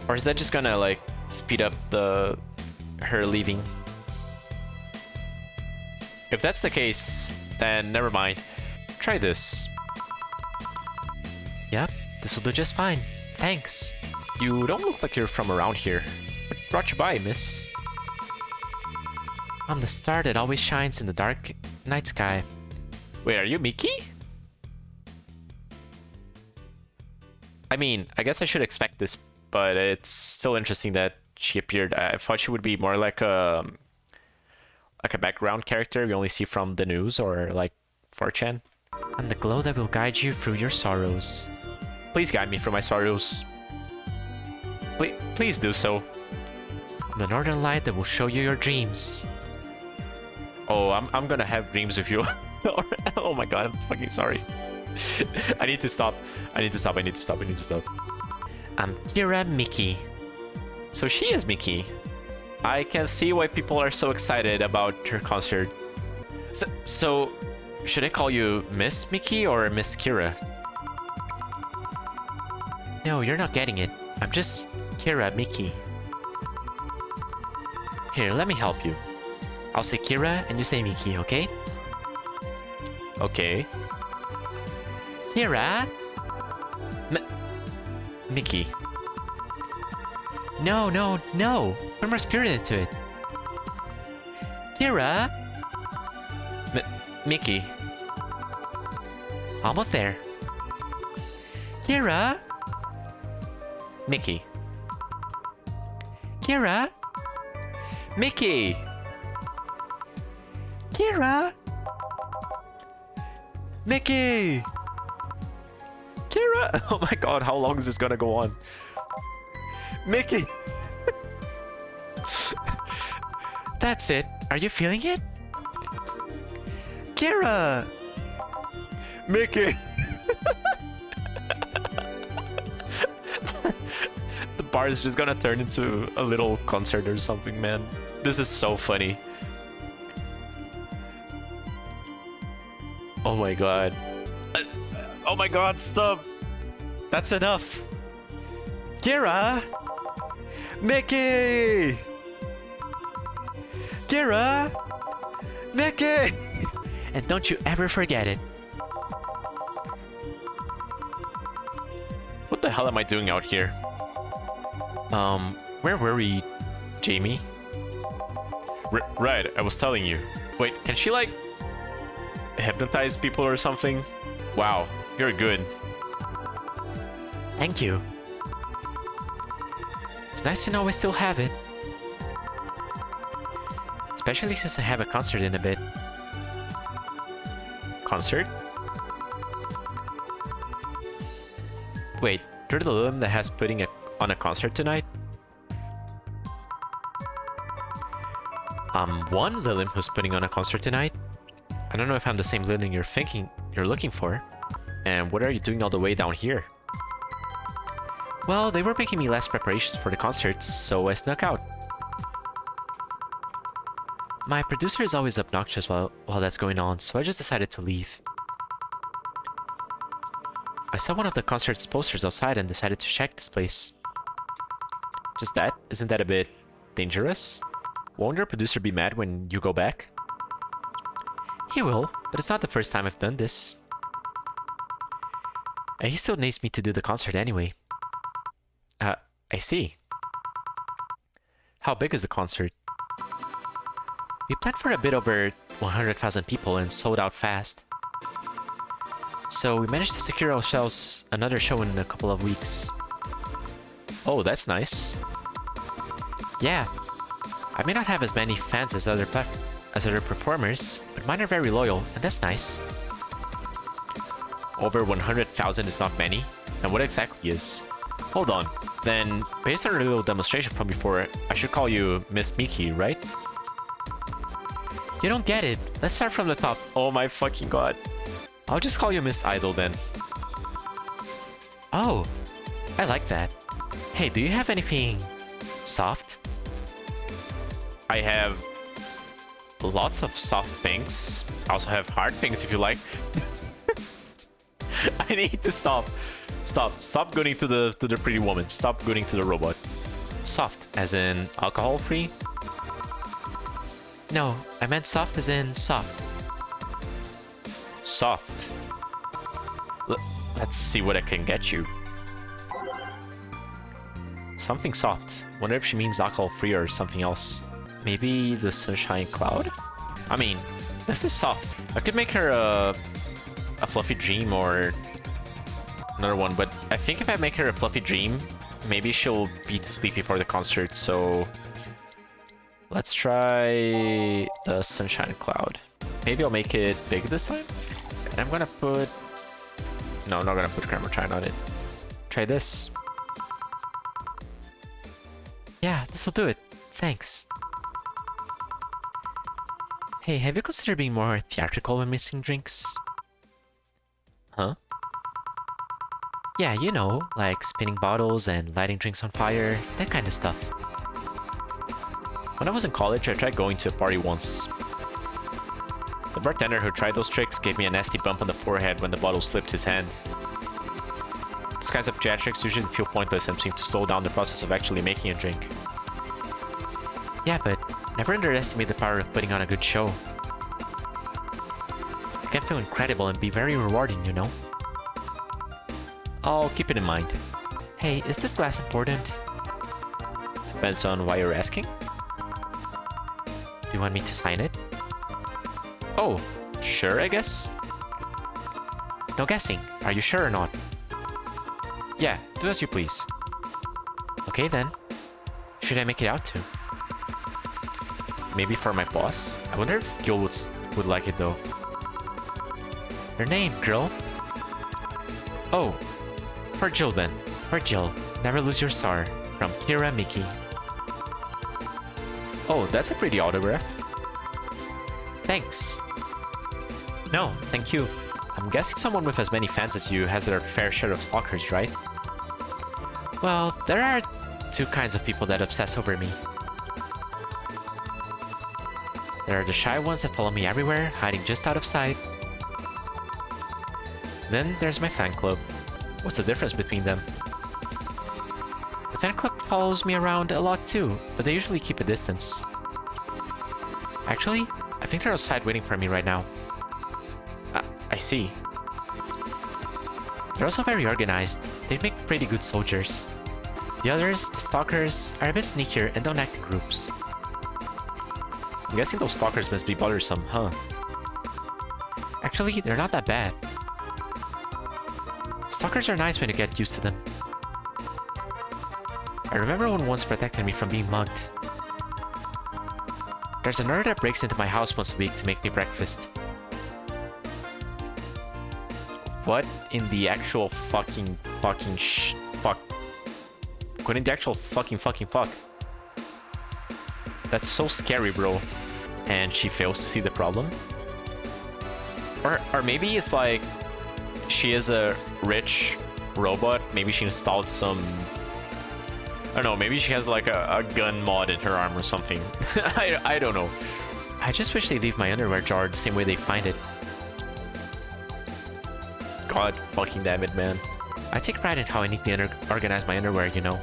Or is that just gonna, like, speed up her leaving? If that's the case, then never mind. Try this. Yep, this will do just fine. Thanks. You don't look like you're from around here. What brought you by, miss? I'm the star that always shines in the dark night sky. Wait, are you Mickey? I mean, I guess I should expect this, but it's still interesting that she appeared. I thought she would be more like a background character we only see from the news or like 4chan. I'm the glow that will guide you through your sorrows. Please guide me through my sorrows. Please do so. I'm the northern light that will show you your dreams. Oh, I'm gonna have dreams with you. Oh my god, I'm fucking sorry. I need to stop. I need to stop. I'm Kira Mickey. So she is Mickey. I can see why people are so excited about her concert. So should I call you Miss Mickey or Miss Kira? No, you're not getting it. I'm just Kira Mickey. Here, let me help you. I'll say Kira and you say Mickey, okay? Okay. Kira? Mickey. No. Put more spirit into it. Kira? Mickey. Almost there. Kira? Mickey. Kira? Mickey! Kira? Mickey! Kira! Oh my god, how long is this gonna go on? Mickey! That's it. Are you feeling it? Kira! Mickey! The bar is just gonna turn into a little concert or something, man. This is so funny. Oh my god. Oh my god, stop! That's enough! Kira! Mickey! Kira! Mickey! And don't you ever forget it. What the hell am I doing out here? Where were we, Jamie? Right, I was telling you. Wait, can she like hypnotize people or something? Wow, you're good. Thank you. It's nice to know I still have it. Especially since I have a concert in a bit. Concert? Wait, you're the Lim that has putting on a concert tonight? One Lilim who's putting on a concert tonight. I don't know if I'm the same Lilim you're looking for. And what are you doing all the way down here? Well, they were making me last preparations for the concerts, so I snuck out. My producer is always obnoxious while that's going on, so I just decided to leave. I saw one of the concert's posters outside and decided to check this place. Just that? Isn't that a bit dangerous? Won't your producer be mad when you go back? He will, but it's not the first time I've done this. And he still needs me to do the concert anyway. I see. How big is the concert? We planned for a bit over 100,000 people and sold out fast. So we managed to secure ourselves another show in a couple of weeks. Oh, that's nice. Yeah. I may not have as many fans as other performers, but mine are very loyal, and that's nice. Over 100,000 is not many? And what exactly is? Hold on. Then, based on a little demonstration from before, I should call you Miss Mickey, right? You don't get it. Let's start from the top. Oh my fucking god. I'll just call you Miss Idol then. Oh, I like that. Hey, do you have anything soft? I have lots of soft things. I also have hard things if you like. I need to stop. Stop going to the pretty woman. Stop going to the robot. Soft, as in alcohol-free? No, I meant soft as in soft. Soft. Let's see what I can get you. Something soft. Wonder if she means alcohol-free or something else. Maybe the sunshine cloud? I mean, This is soft. I could make her a fluffy dream or another one, but I think if I make her a fluffy dream, maybe she'll be too sleepy for the concert, so let's try the sunshine cloud. Maybe I'll make it big this time. And I'm gonna put... No, I'm not gonna put camera shine on it. Try this. Yeah, this'll do it. Thanks. Hey, have you considered being more theatrical when mixing drinks? Huh? Yeah, you know, like spinning bottles and lighting drinks on fire, that kind of stuff. When I was in college, I tried going to a party once. The bartender who tried those tricks gave me a nasty bump on the forehead when the bottle slipped his hand. Those kinds of theatrics usually feel pointless and seem to slow down the process of actually making a drink. Yeah, but never underestimate the power of putting on a good show. It can feel incredible and be very rewarding, you know? I'll keep it in mind. Hey, is this glass important? Depends on why you're asking. Do you want me to sign it? Oh, sure, I guess. No guessing. Are you sure or not? Yeah, do as you please. Okay then. Should I make it out to? Maybe for my boss? I wonder if Gil would like it though. Your name, girl? Oh, For Jill then. For Jill. Never lose your star. From Kira Miki. oh, that's a pretty autograph. Thanks. No, thank you. I'm guessing someone with as many fans as you has their fair share of stalkers, right? Well, there are two kinds of people that obsess over me. There are the shy ones that follow me everywhere, hiding just out of sight. Then there's my fan club. What's the difference between them? The fan club follows me around a lot too, but they usually keep a distance. Actually, I think they're outside waiting for me right now. I see. They're also very organized. They make pretty good soldiers. The others, the stalkers, are a bit sneakier and don't act in groups. I'm guessing those stalkers must be bothersome, huh? Actually, they're not that bad. Stalkers are nice when you get used to them. I remember one once protected me from being mugged. There's another that breaks into my house once a week to make me breakfast. What in the actual fuck? What in the actual fuck? That's so scary, bro. And she fails to see the problem? Or maybe it's like she is a rich robot. Maybe she installed some... I don't know, maybe she has like a gun mod in her arm or something. I don't know. I just wish they'd leave my underwear jar the same way they find it. God fucking damn it, man. I take pride in how I neatly organize my underwear, you know.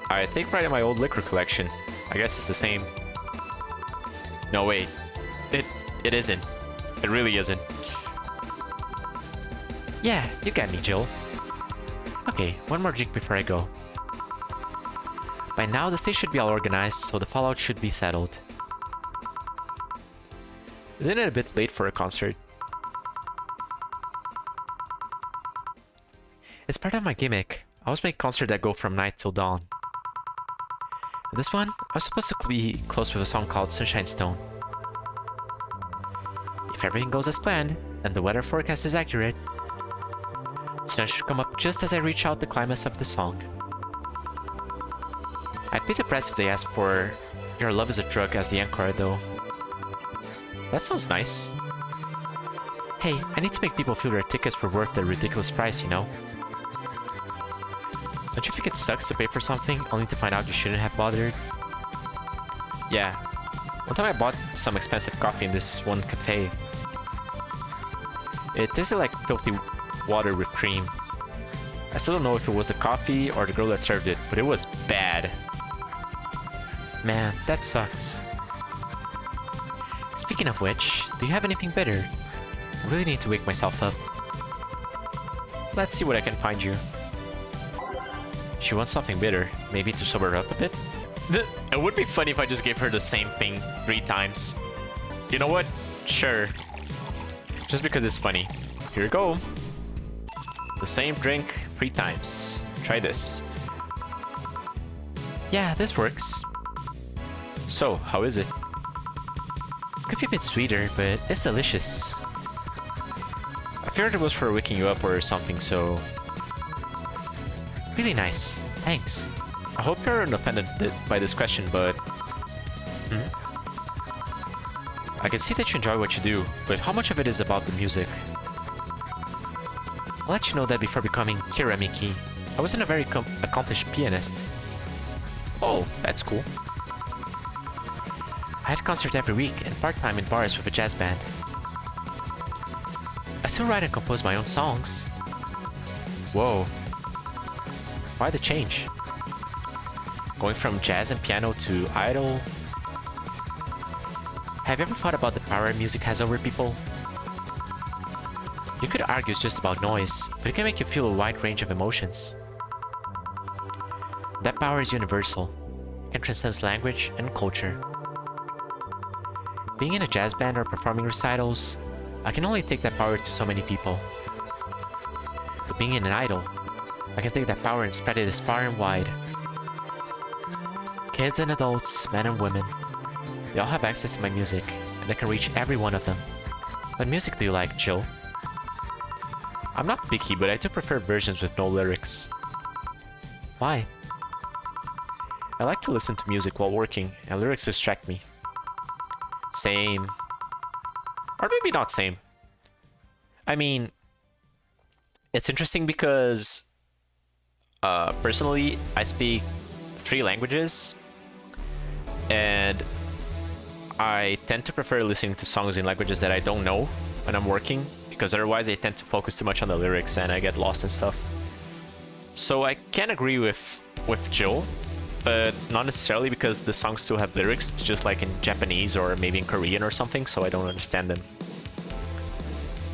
I take pride in my old liquor collection. I guess it's the same. No, wait. It isn't. It really isn't. Yeah, you got me, Jill. Okay, one more drink before I go. By now, the stage should be all organized, so the fallout should be settled. Isn't it a bit late for a concert? It's part of my gimmick. I always make concerts that go from night till dawn. This one, I was supposed to be close with a song called Sunshine Stone. If everything goes as planned, and the weather forecast is accurate, the sun should come up just as I reach out the climax of the song. I'd be depressed if they asked for Your Love is a Drug as the encore though. That sounds nice. Hey, I need to make people feel their tickets were worth the ridiculous price, you know? Don't you think it sucks to pay for something only to find out you shouldn't have bothered? Yeah. One time I bought some expensive coffee in this one cafe. It tasted like filthy water with cream. I still don't know if it was the coffee or the girl that served it, but it was bad. Man, that sucks. Speaking of which, do you have anything better? I really need to wake myself up. Let's see what I can find you. She wants something bitter, maybe to sober her up a bit? It would be funny if I just gave her the same thing 3 times. You know what? Sure. Just because it's funny. Here you go. The same drink 3 times. Try this. Yeah, this works. So, how is it? Could be a bit sweeter, but it's delicious. I figured it was for waking you up or something, so... Really nice. Thanks. I hope you're unoffended by this question, but... I can see that you enjoy what you do, but how much of it is about the music? I'll let you know that before becoming Kira Miki, I wasn't a very accomplished pianist. Oh, that's cool. I had concerts every week and part-time in bars with a jazz band. I still write and compose my own songs. Whoa. Why the change? Going from jazz and piano to idol? Have you ever thought about the power music has over people? You could argue it's just about noise, but it can make you feel a wide range of emotions. That power is universal. It transcends language and culture. Being in a jazz band or performing recitals, I can only take that power to so many people. But being in an idol, I can take that power and spread it as far and wide. Kids and adults, men and women, they all have access to my music, and I can reach every one of them. What music do you like, Jill? I'm not picky, but I do prefer versions with no lyrics. Why? I like to listen to music while working, and lyrics distract me. Same. Or maybe not same. I mean, it's interesting because personally, I speak 3 languages, and I tend to prefer listening to songs in languages that I don't know when I'm working, because otherwise I tend to focus too much on the lyrics and I get lost and stuff. So I can agree with Jill, but not necessarily because the songs still have lyrics, it's just like in Japanese or maybe in Korean or something, so I don't understand them.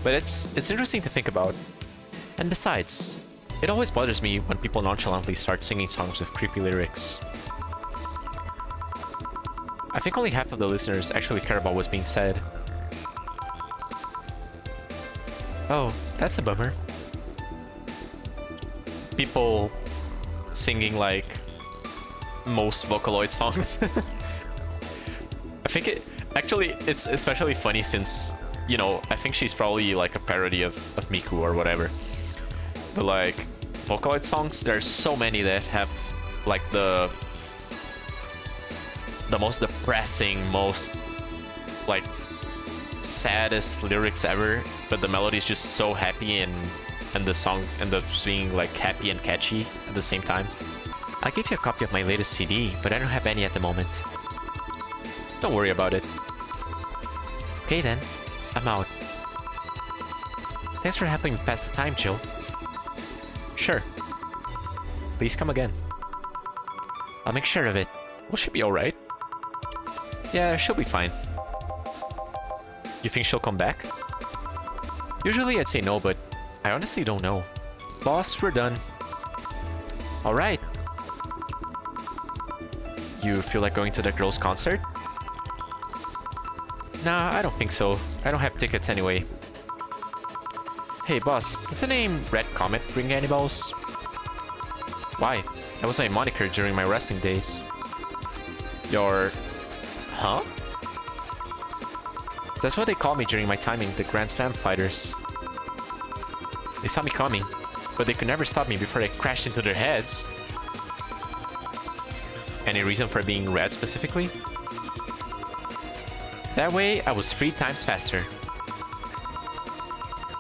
But it's interesting to think about. And besides, it always bothers me when people nonchalantly start singing songs with creepy lyrics. I think only half of the listeners actually care about what's being said. Oh, that's a bummer. People singing like most Vocaloid songs. I think it's especially funny since, you know, I think she's probably like a parody of Miku or whatever. But like Vocaloid songs, there's so many that have like the most depressing, most like saddest lyrics ever, but the melody is just so happy and the song ends up being like happy and catchy at the same time. I'll give you a copy of my latest CD, but I don't have any at the moment. Don't worry about it. Okay then, I'm out. Thanks for helping me pass the time, Jill. Sure. Please come again. I'll make sure of it. Will she be alright? Yeah, she'll be fine. You think she'll come back? Usually I'd say no, but I honestly don't know. Boss, we're done. Alright. You feel like going to that girl's concert? Nah, I don't think so. I don't have tickets anyway. Hey boss, does the name Red Comet ring any bells? Why? That was my moniker during my wrestling days. Your... Huh? That's what they called me during my time in the Grand Slam fighters. They saw me coming, but they could never stop me before I crashed into their heads. Any reason for being red specifically? That way, I was 3 times faster.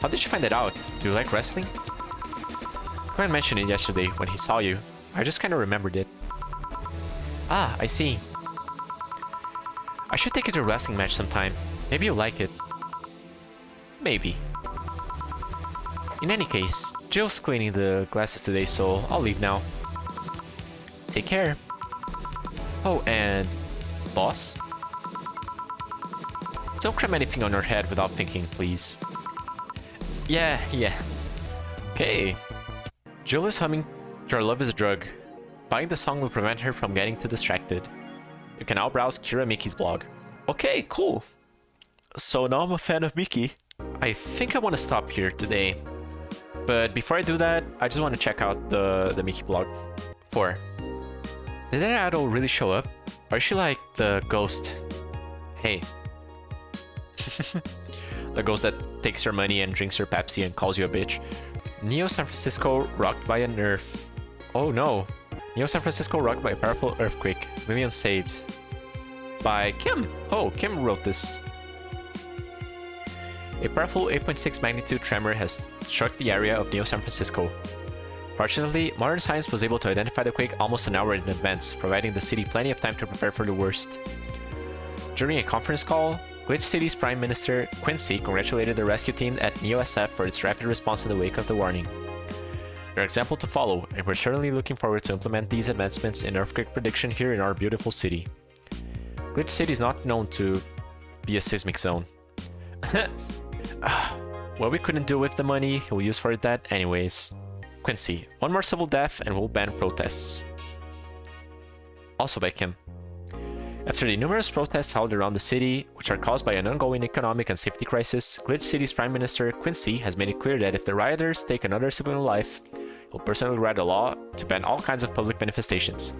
How did you find that out? Do you like wrestling? Glenn mentioned it yesterday when he saw you. I just kinda remembered it. Ah, I see. I should take you to a wrestling match sometime. Maybe you'll like it. Maybe. In any case, Jill's cleaning the glasses today, so I'll leave now. Take care. Oh, and... boss? Don't cram anything on your head without thinking, please. Yeah. Okay. Jill is humming Your Love is a Drug Buying the song will prevent her from getting too distracted. You can now browse Kira Miki's blog. Okay, cool. So now I'm a fan of Miki. I think I want to stop here today. But before I do that, I just want to check out the Miki blog. 4. Did that idol really show up? Or is she like the ghost? Hey. The ghost that takes your money and drinks your Pepsi and calls you a bitch. Neo San Francisco rocked by an earth. Oh no. Neo San Francisco rocked by a powerful earthquake. Millions saved. By Kim. Oh, Kim wrote this. A powerful 8.6 magnitude tremor has struck the area of Neo San Francisco. Fortunately, modern science was able to identify the quake almost an hour in advance, providing the city plenty of time to prepare for the worst. During a conference call, Glitch City's Prime Minister Quincy congratulated the rescue team at NeoSF for its rapid response in the wake of the warning. They're an example to follow, and we're certainly looking forward to implement these advancements in earthquake prediction here in our beautiful city. Glitch City is not known to be a seismic zone. What we couldn't do with the money, we'll use for that anyways. Quincy, one more civil death and we'll ban protests. Also by Kim. After the numerous protests held around the city, which are caused by an ongoing economic and safety crisis, Glitch City's Prime Minister Quincy has made it clear that if the rioters take another civilian life, he'll personally write a law to ban all kinds of public manifestations.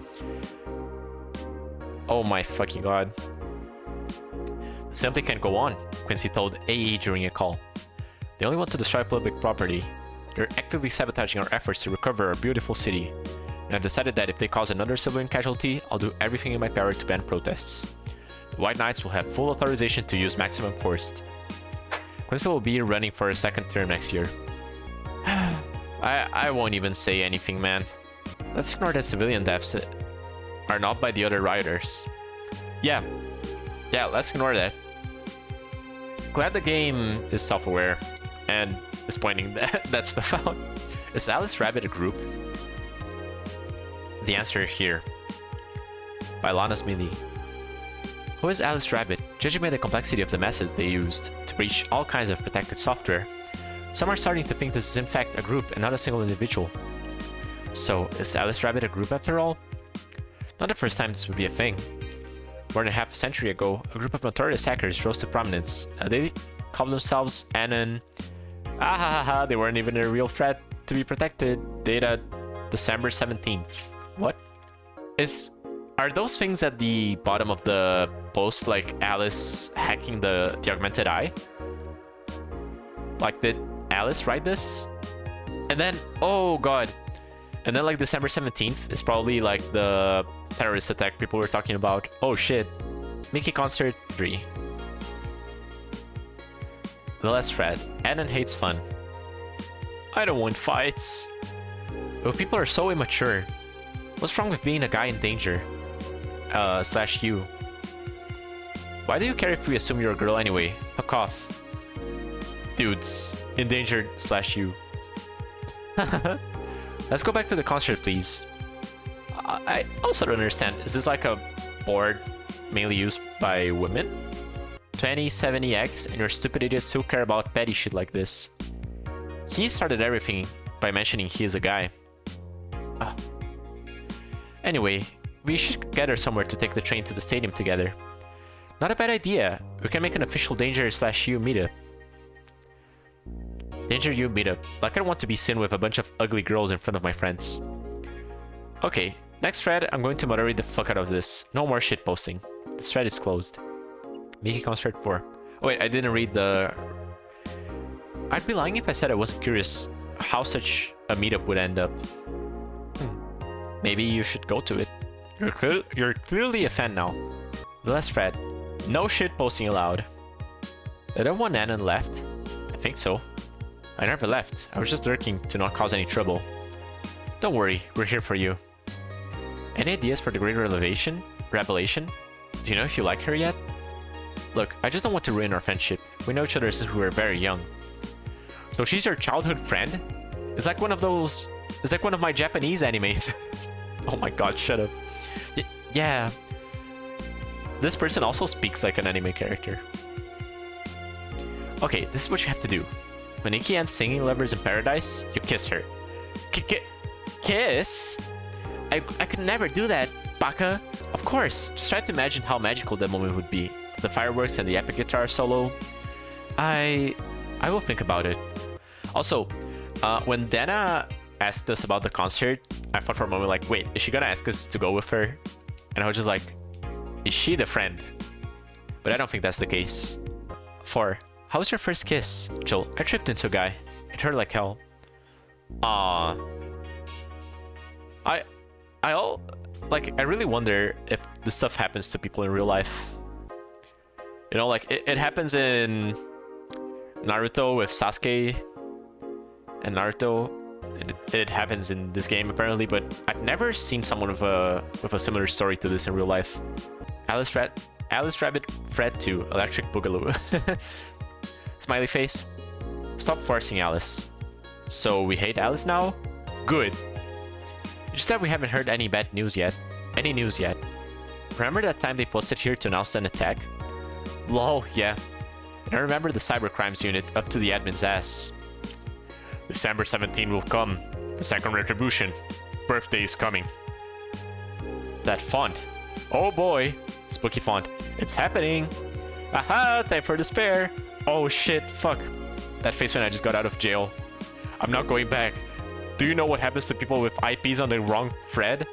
Oh my fucking god. Simply can't go on, Quincy told AE during a call. They only want to destroy public property. They're actively sabotaging our efforts to recover our beautiful city. And I've decided that if they cause another civilian casualty, I'll do everything in my power to ban protests. The White Knights will have full authorization to use maximum force. Quincy will be running for a second term next year. I won't even say anything, man. Let's ignore that civilian deaths are not by the other rioters. Yeah, let's ignore that. Glad the game is self-aware and is pointing that stuff out. Is Alice Rabbit a group? The answer here. By Lana Smithy. Who is Alice Rabbit? Judging by the complexity of the methods they used to breach all kinds of protected software, some are starting to think this is in fact a group and not a single individual. So, is Alice Rabbit a group after all? Not the first time this would be a thing. More than half a century ago, a group of notorious hackers rose to prominence. They called themselves Anon. They weren't even a real threat to be protected. Data December 17th. What? Are those things at the bottom of the post like Alice hacking the augmented eye? Like, did Alice write this? And then, oh god. And then like December 17th is probably like the terrorist attack people were talking about. Oh shit. Mickey Concert 3. The last thread. Anon hates fun. I don't want fights. But people are so immature. What's wrong with being a guy in danger? / you. Why do you care if we assume you're a girl anyway? Fuck off. Dudes. Endangered / you. Let's go back to the concert, please. I also don't understand. Is this like a board mainly used by women? 2070X and your stupid idiots still care about petty shit like this. He started everything by mentioning he is a guy. Anyway, we should gather somewhere to take the train to the stadium together. Not a bad idea. We can make an official Danger / you meetup. Danger you meetup. Like I don't want to be seen with a bunch of ugly girls in front of my friends. Okay, next thread, I'm going to moderate the fuck out of this. No more shit posting. This thread is closed. Mickey Concert 4. Oh wait, I didn't read the... I'd be lying if I said I wasn't curious how such a meetup would end up. Maybe you should go to it. You're clearly a fan now. The last thread. No shit posting allowed. Did everyone Anon left? I think so. I never left. I was just lurking to not cause any trouble. Don't worry, we're here for you. Any ideas for the Great Revelation? Do you know if you like her yet? Look, I just don't want to ruin our friendship. We know each other since we were very young. So she's your childhood friend? It's like one of those... It's like one of my Japanese animes. Oh my god, shut up. Yeah. This person also speaks like an anime character. Okay, this is what you have to do. When Nikki ends singing Lovers in Paradise, you kiss her. Kiss? I could never do that, baka. Of course, just try to imagine how magical that moment would be. The fireworks and the epic guitar solo. I will think about it. Also, when Dana asked us about the concert, I thought for a moment like, wait, is she gonna ask us to go with her? And I was just like, is she the friend? But I don't think that's the case. 4. How was your first kiss? Jill, I tripped into a guy. It hurt like hell. I really wonder if this stuff happens to people in real life. You know, like it happens in Naruto with Sasuke and Naruto. It happens in this game apparently, but I've never seen someone with a similar story to this in real life. Alice Rabbit Fred 2 Electric Boogaloo. Smiley face. Stop forcing Alice. So we hate Alice now? Good. Just that we haven't heard any bad news yet. Any news yet. Remember that time they posted here to announce an attack? Lol, yeah. And I remember the cybercrimes unit up to the admin's ass. December 17 will come. The second retribution. Birthday is coming. That font. Oh boy. Spooky font. It's happening. Aha! Time for despair. Oh shit, fuck. That face when I just got out of jail. I'm not going back. Do you know what happens to people with IPs on the wrong thread?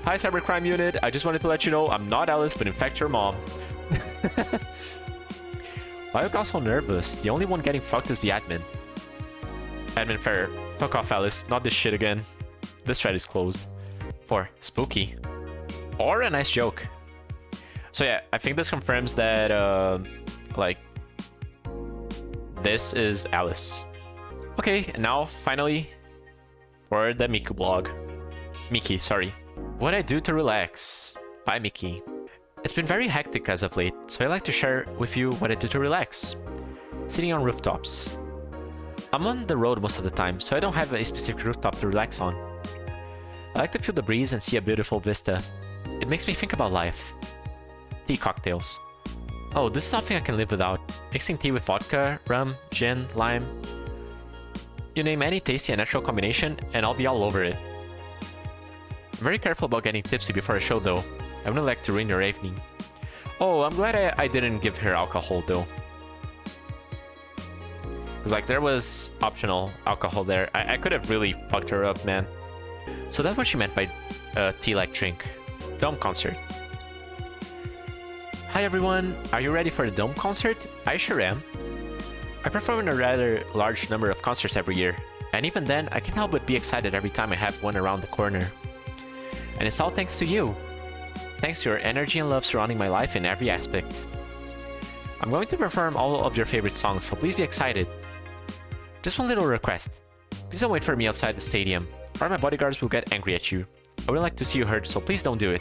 Hi cybercrime unit, I just wanted to let you know I'm not Alice, but in fact your mom. Why are you so nervous? The only one getting fucked is the admin. Admin fair. Fuck off Alice, not this shit again. This thread is closed. 4. Spooky. Or a nice joke. So yeah, I think this confirms that, like, this is Alice. Okay, and now, finally, for the Miku blog. Miki, sorry. What I do to relax. By Miki. It's been very hectic as of late, so I like to share with you what I do to relax. Sitting on rooftops. I'm on the road most of the time, so I don't have a specific rooftop to relax on. I like to feel the breeze and see a beautiful vista. It makes me think about life. Tea cocktails. Oh, this is something I can live without. Mixing tea with vodka, rum, gin, lime. You name any tasty and natural combination, and I'll be all over it. I'm very careful about getting tipsy before a show though. I wouldn't like to ruin your evening. Oh, I'm glad I didn't give her alcohol though. Because like there was optional alcohol there. I could have really fucked her up, man. So that's what she meant by tea-like drink. Dome concert. Hi everyone, are you ready for the Dome concert? I sure am. I perform in a rather large number of concerts every year, and even then I can't help but be excited every time I have one around the corner. And it's all thanks to you. Thanks to your energy and love surrounding my life in every aspect. I'm going to perform all of your favorite songs, so please be excited. Just one little request. Please don't wait for me outside the stadium, or my bodyguards will get angry at you. I wouldn't like to see you hurt, so please don't do it.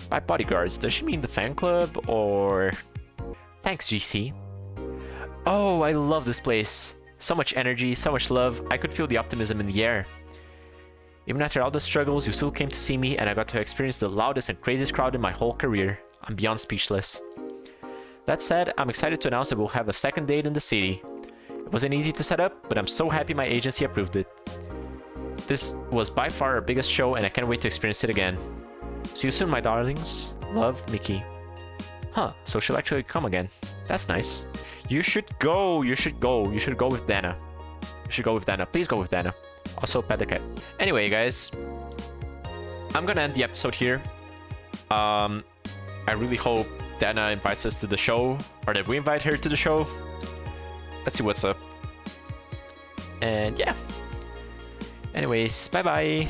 By bodyguards, does she mean the fan club, or... Thanks, GC. Oh, I love this place. So much energy, so much love. I could feel the optimism in the air. Even after all the struggles, you still came to see me, and I got to experience the loudest and craziest crowd in my whole career. I'm beyond speechless. That said, I'm excited to announce that we'll have a second date in the city. It wasn't easy to set up, but I'm so happy my agency approved it. This was by far our biggest show, and I can't wait to experience it again. See you soon, my darlings. Love, Mickey. Huh, so she'll actually come again. That's nice. You should go, you should go. You should go with Dana. You should go with Dana. Please go with Dana. Also, pet the cat. Anyway, guys. I'm gonna end the episode here. I really hope Dana invites us to the show, or that we invite her to the show. Let's see what's up. And yeah. Anyways, bye-bye.